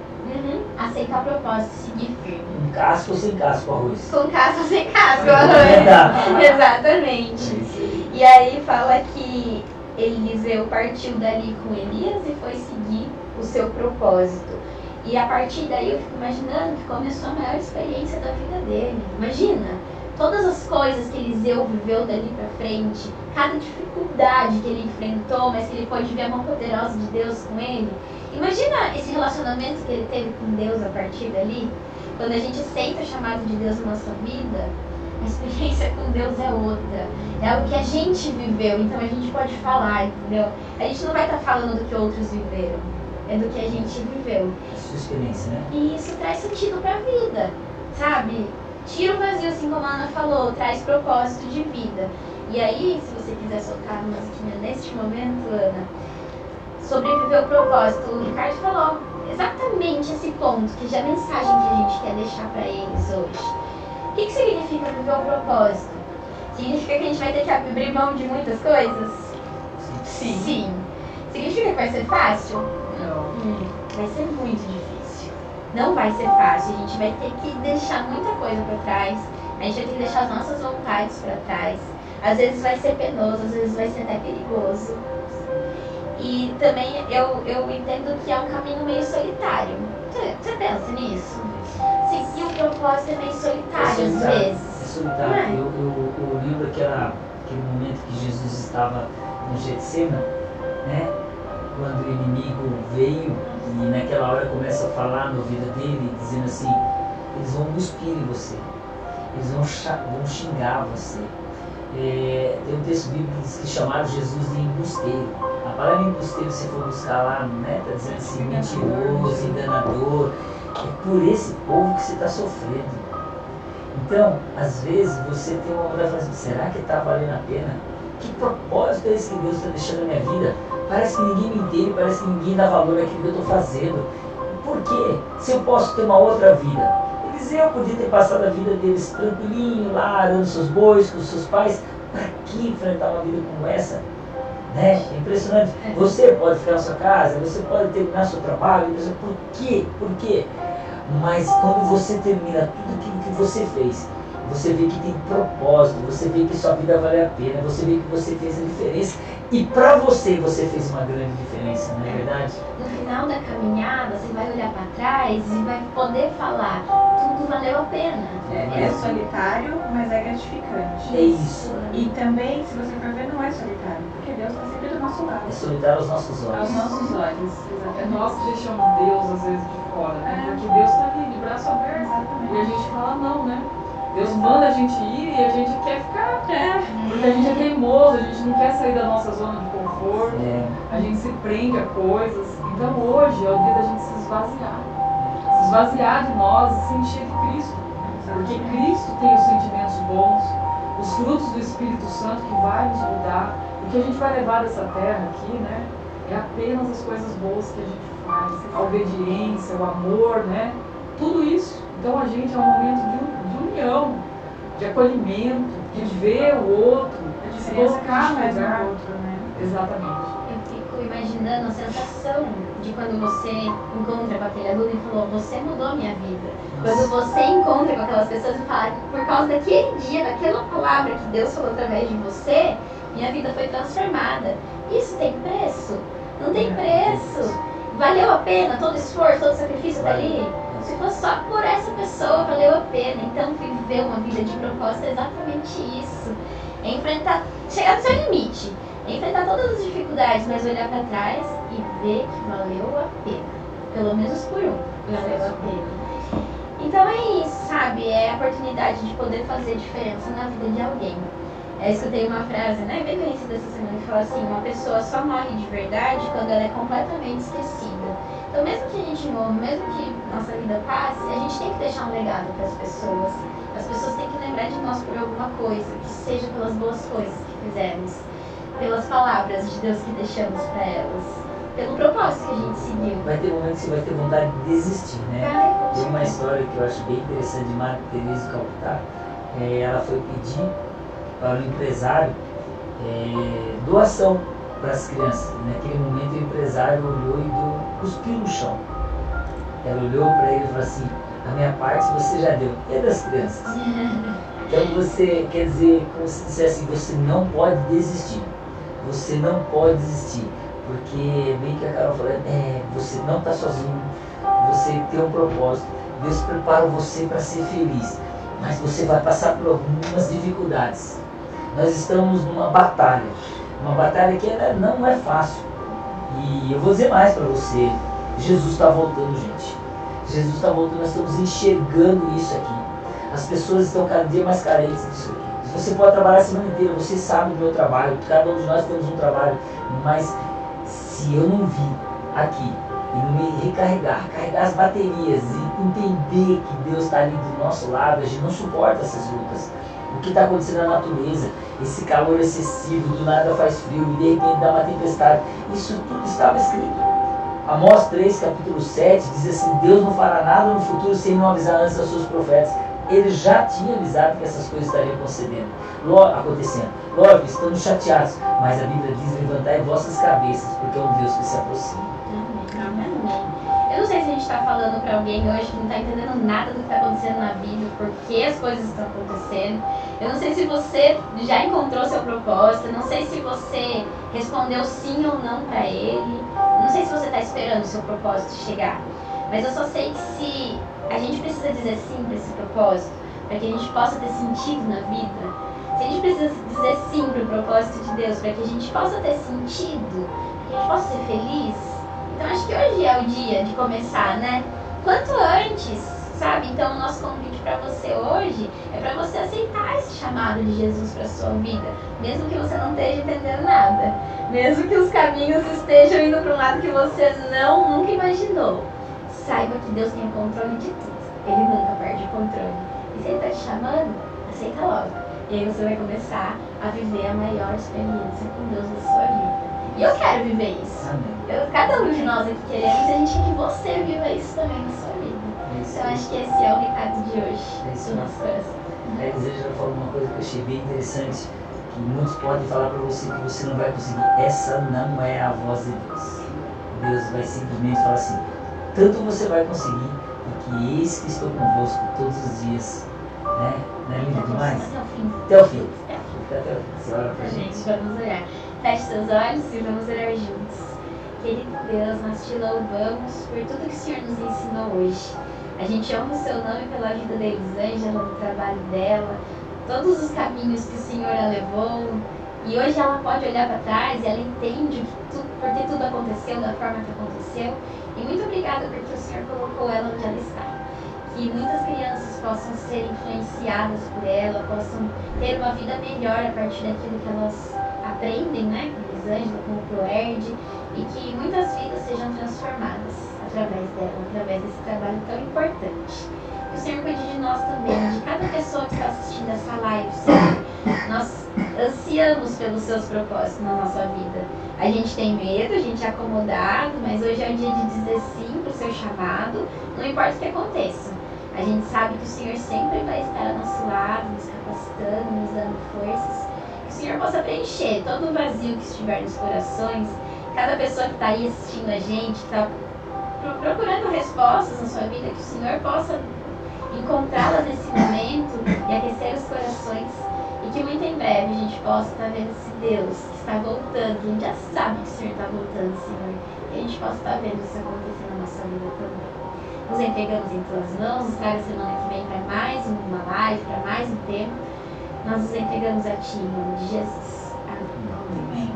Aceitar o propósito, seguir firme. Com casco ou sem casco, arroz. Com casco ou sem casco, Verdade. exatamente. Isso aí. E aí fala que Eliseu partiu dali com Elias e foi seguir o o seu propósito. E a partir daí eu fico imaginando que começou a maior experiência da vida dele. Imagina, todas as coisas que Eliseu viveu dali pra frente, cada dificuldade que ele enfrentou, mas que ele pôde ver a mão poderosa de Deus com ele. Imagina esse relacionamento que ele teve com Deus a partir dali. Quando a gente aceita o chamado de Deus na nossa vida, a experiência com Deus é outra. É algo que a gente viveu, então a gente pode falar, entendeu? A gente não vai estar falando do que outros viveram, é do que a gente viveu. A sua experiência, né? E isso traz sentido pra vida, sabe? Tira o vazio, assim como a Ana falou, traz propósito de vida. E aí, se você quiser soltar a musiquinha neste momento, Ana, sobreviver o propósito, o Ricardo falou exatamente esse ponto, que é a mensagem que a gente quer deixar pra eles hoje. O que significa viver o propósito? Significa que a gente vai ter que abrir mão de muitas coisas? Sim. Significa que vai ser fácil? Não. Vai ser muito difícil. Não vai ser fácil. A gente vai ter que deixar muita coisa pra trás. A gente vai ter que deixar as nossas vontades pra trás. Às vezes vai ser penoso, às vezes vai ser até perigoso. E também eu entendo que é um caminho meio solitário. Você pensa nisso? Seguir o propósito é meio solitário às vezes. É solitário. Eu lembro aquele momento que Jesus estava no Getsemane, né? Quando o inimigo veio e naquela hora começa a falar no ouvido dele, dizendo assim, eles vão cuspir em você, eles vão xingar você. Tem um texto bíblico que diz que chamaram Jesus de embusteiro. A palavra embusteiro, se for buscar lá, né, está dizendo assim, mentiroso, enganador. É por esse povo que você está sofrendo. Então, às vezes, você tem uma vontade de falar assim, será que está valendo a pena? Que propósito é esse que Deus está deixando na minha vida? Parece que ninguém me entende, parece que ninguém dá valor àquilo que eu estou fazendo. Por quê? Se eu posso ter uma outra vida. Eliseu podia ter passado a vida deles tranquilinho, lá, arando seus bois com seus pais. Para que enfrentar uma vida como essa? Né? É impressionante. Você pode ficar na sua casa, você pode terminar seu trabalho. Por quê? Por quê? Mas quando você termina tudo aquilo que você fez, você vê que tem propósito, você vê que sua vida vale a pena, você vê que você fez a diferença. E pra você fez uma grande diferença, não é verdade? No final da caminhada, você vai olhar pra trás e vai poder falar, tudo valeu a pena. É solitário, mas é gratificante. É isso. E também, se você for ver, não é solitário, porque Deus está sempre do nosso lado. É solitário aos nossos olhos. Aos nossos olhos, É exatamente. nós que deixamos Deus às vezes de fora, né? Porque Deus está ali de braço aberto. E a gente fala não, né? Deus manda a gente ir e a gente quer ficar. Porque a gente é teimoso, a gente não quer sair da nossa zona de conforto, a gente se prende a coisas. Então hoje é o dia da gente se esvaziar de nós e se encher de Cristo. Porque Cristo tem os sentimentos bons, os frutos do Espírito Santo que vai nos mudar. O que a gente vai levar dessa terra aqui, né? É apenas as coisas boas que a gente faz, a obediência, o amor, né? Tudo isso. Então a gente é um momento de união, de acolhimento, de ver o outro, de se colocar no lugar. Outro, né? Exatamente. Eu fico imaginando a sensação de quando você encontra com aquele aluno e falou, você mudou a minha vida. Quando você encontra com aquelas pessoas e fala, por causa daquele dia, daquela palavra que Deus falou através de você, minha vida foi transformada. Isso tem preço? Não tem preço. Valeu a pena todo o esforço, todo o sacrifício dali? Se fosse só por essa pessoa, valeu a pena. Então, viver uma vida de propósito é exatamente isso. É enfrentar, chegar no seu limite. É enfrentar todas as dificuldades, mas olhar para trás e ver que valeu a pena. Pelo menos por valeu a pena. Então é isso, sabe? É a oportunidade de poder fazer diferença na vida de alguém. Eu escutei uma frase, né, bem conhecida essa semana, que fala assim, uma pessoa só morre de verdade quando ela é completamente esquecida. Então mesmo que a gente morra, mesmo que nossa vida passe, a gente tem que deixar um legado para as pessoas. As pessoas têm que lembrar de nós por alguma coisa, que seja pelas boas coisas que fizemos, pelas palavras de Deus que deixamos para elas, pelo propósito que a gente seguiu. Vai ter momentos que você vai ter vontade de desistir, né? Tem uma história que eu acho bem interessante de Madre Teresa de Calcutá. Ela foi pedir para o empresário doação para as crianças. Naquele momento o empresário olhou e cuspiu no chão. Ela olhou para ele e falou assim, a minha parte você já deu, e a das crianças? Então você, quer dizer, como se dissesse assim, você não pode desistir. Você não pode desistir. Porque bem que a Carol falou, você não está sozinho, você tem um propósito, Deus prepara você para ser feliz, mas você vai passar por algumas dificuldades. Nós estamos numa batalha que não é fácil. E eu vou dizer mais para você, Jesus está voltando, gente. Jesus está voltando, nós estamos enxergando isso aqui. As pessoas estão cada dia mais carentes disso aqui. Você pode trabalhar a semana inteira, você sabe do meu trabalho, cada um de nós temos um trabalho, mas se eu não vir aqui e não me carregar as baterias e entender que Deus está ali do nosso lado, a gente não suporta essas lutas. O que está acontecendo na natureza, esse calor excessivo, do nada faz frio e de repente dá uma tempestade, isso tudo estava escrito. Amós 3, capítulo 7, diz assim, Deus não fará nada no futuro sem não avisar antes aos seus profetas. Ele já tinha avisado que essas coisas estariam acontecendo. Lógico, estamos chateados, mas a Bíblia diz, levantai vossas cabeças, porque é um Deus que se aproxima. Amém. Eu não sei se a gente está falando para alguém hoje que não está entendendo nada do que está acontecendo na vida, por que as coisas estão acontecendo. Eu não sei se você já encontrou seu propósito, eu não sei se você respondeu sim ou não para ele, eu não sei se você está esperando o seu propósito chegar. Mas eu só sei que se a gente precisa dizer sim para esse propósito, para que a gente possa ter sentido na vida, se a gente precisa dizer sim para o propósito de Deus, para que a gente possa ter sentido, para que a gente possa ser feliz, então acho que hoje é o dia de começar, né? Quanto antes, sabe? Então o nosso convite para você hoje é para você aceitar esse chamado de Jesus para sua vida, mesmo que você não esteja entendendo nada, mesmo que os caminhos estejam indo para um lado que você nunca imaginou. Saiba que Deus tem o controle de tudo. Ele nunca perde o controle. E se Ele está te chamando, aceita logo. E aí você vai começar a viver a maior experiência com Deus na sua vida. E eu quero viver isso. Cada um de nós aqui queremos, e a gente quer que você viva isso também na sua vida. Então acho que esse é o recado de hoje, do nosso coração. A Elisângela falou uma coisa que eu achei bem interessante, que muitos podem falar para você que você não vai conseguir. Essa não é a voz de Deus. Deus vai simplesmente falar assim, tanto você vai conseguir, porque eis que estou convosco todos os dias. Né? Não é lindo demais? Até o fim. Você ora pra gente. Vamos orar. Feche seus olhos e vamos orar juntos. Querido Deus, nós te louvamos por tudo que o Senhor nos ensinou hoje. A gente honra o seu nome pela vida da Elisângela, do trabalho dela, todos os caminhos que o Senhor a levou. E hoje ela pode olhar para trás e ela entende por que tudo aconteceu da forma que aconteceu. E muito obrigada porque o Senhor colocou ela onde ela está. Que muitas crianças possam ser influenciadas por ela, possam ter uma vida melhor a partir daquilo que elas aprendem, né? Com Elisângela, com o Proerd, e que muitas vidas sejam transformadas através dela, através desse trabalho tão importante. Que o Senhor cuide de nós também, de cada pessoa que está assistindo essa live, Senhor. Nós ansiamos pelos seus propósitos na nossa vida. A gente tem medo, a gente é acomodado, mas hoje é o dia de dizer sim para o seu chamado, não importa o que aconteça. A gente sabe que o Senhor sempre vai estar ao nosso lado, nos capacitando, nos dando forças. Que o Senhor possa preencher todo o vazio que estiver nos corações. Cada pessoa que está aí assistindo a gente, que está procurando respostas na sua vida, que o Senhor possa encontrá-las nesse momento e aquecer os corações. E que muito em breve a gente possa estar vendo esse Deus que está voltando. A gente já sabe que o Senhor está voltando, Senhor. E a gente possa estar vendo isso acontecer na nossa vida também. Nos entregamos em tuas mãos, nos traga semana que vem para mais uma live, para mais um tema. Nós nos entregamos a Ti, em nome de Jesus. Amém.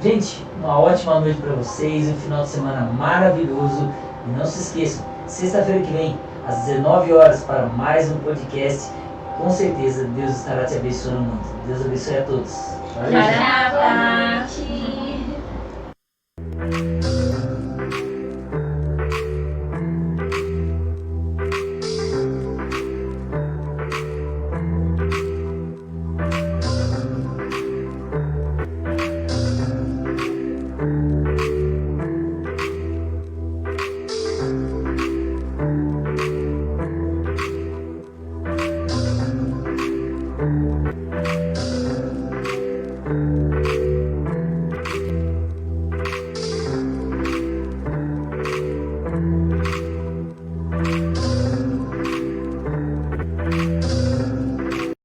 Gente, uma ótima noite para vocês, um final de semana maravilhoso. E não se esqueçam, sexta-feira que vem, às 19 horas, para mais um podcast. Com certeza Deus estará te abençoando muito. Deus abençoe a todos. Valeu, gente.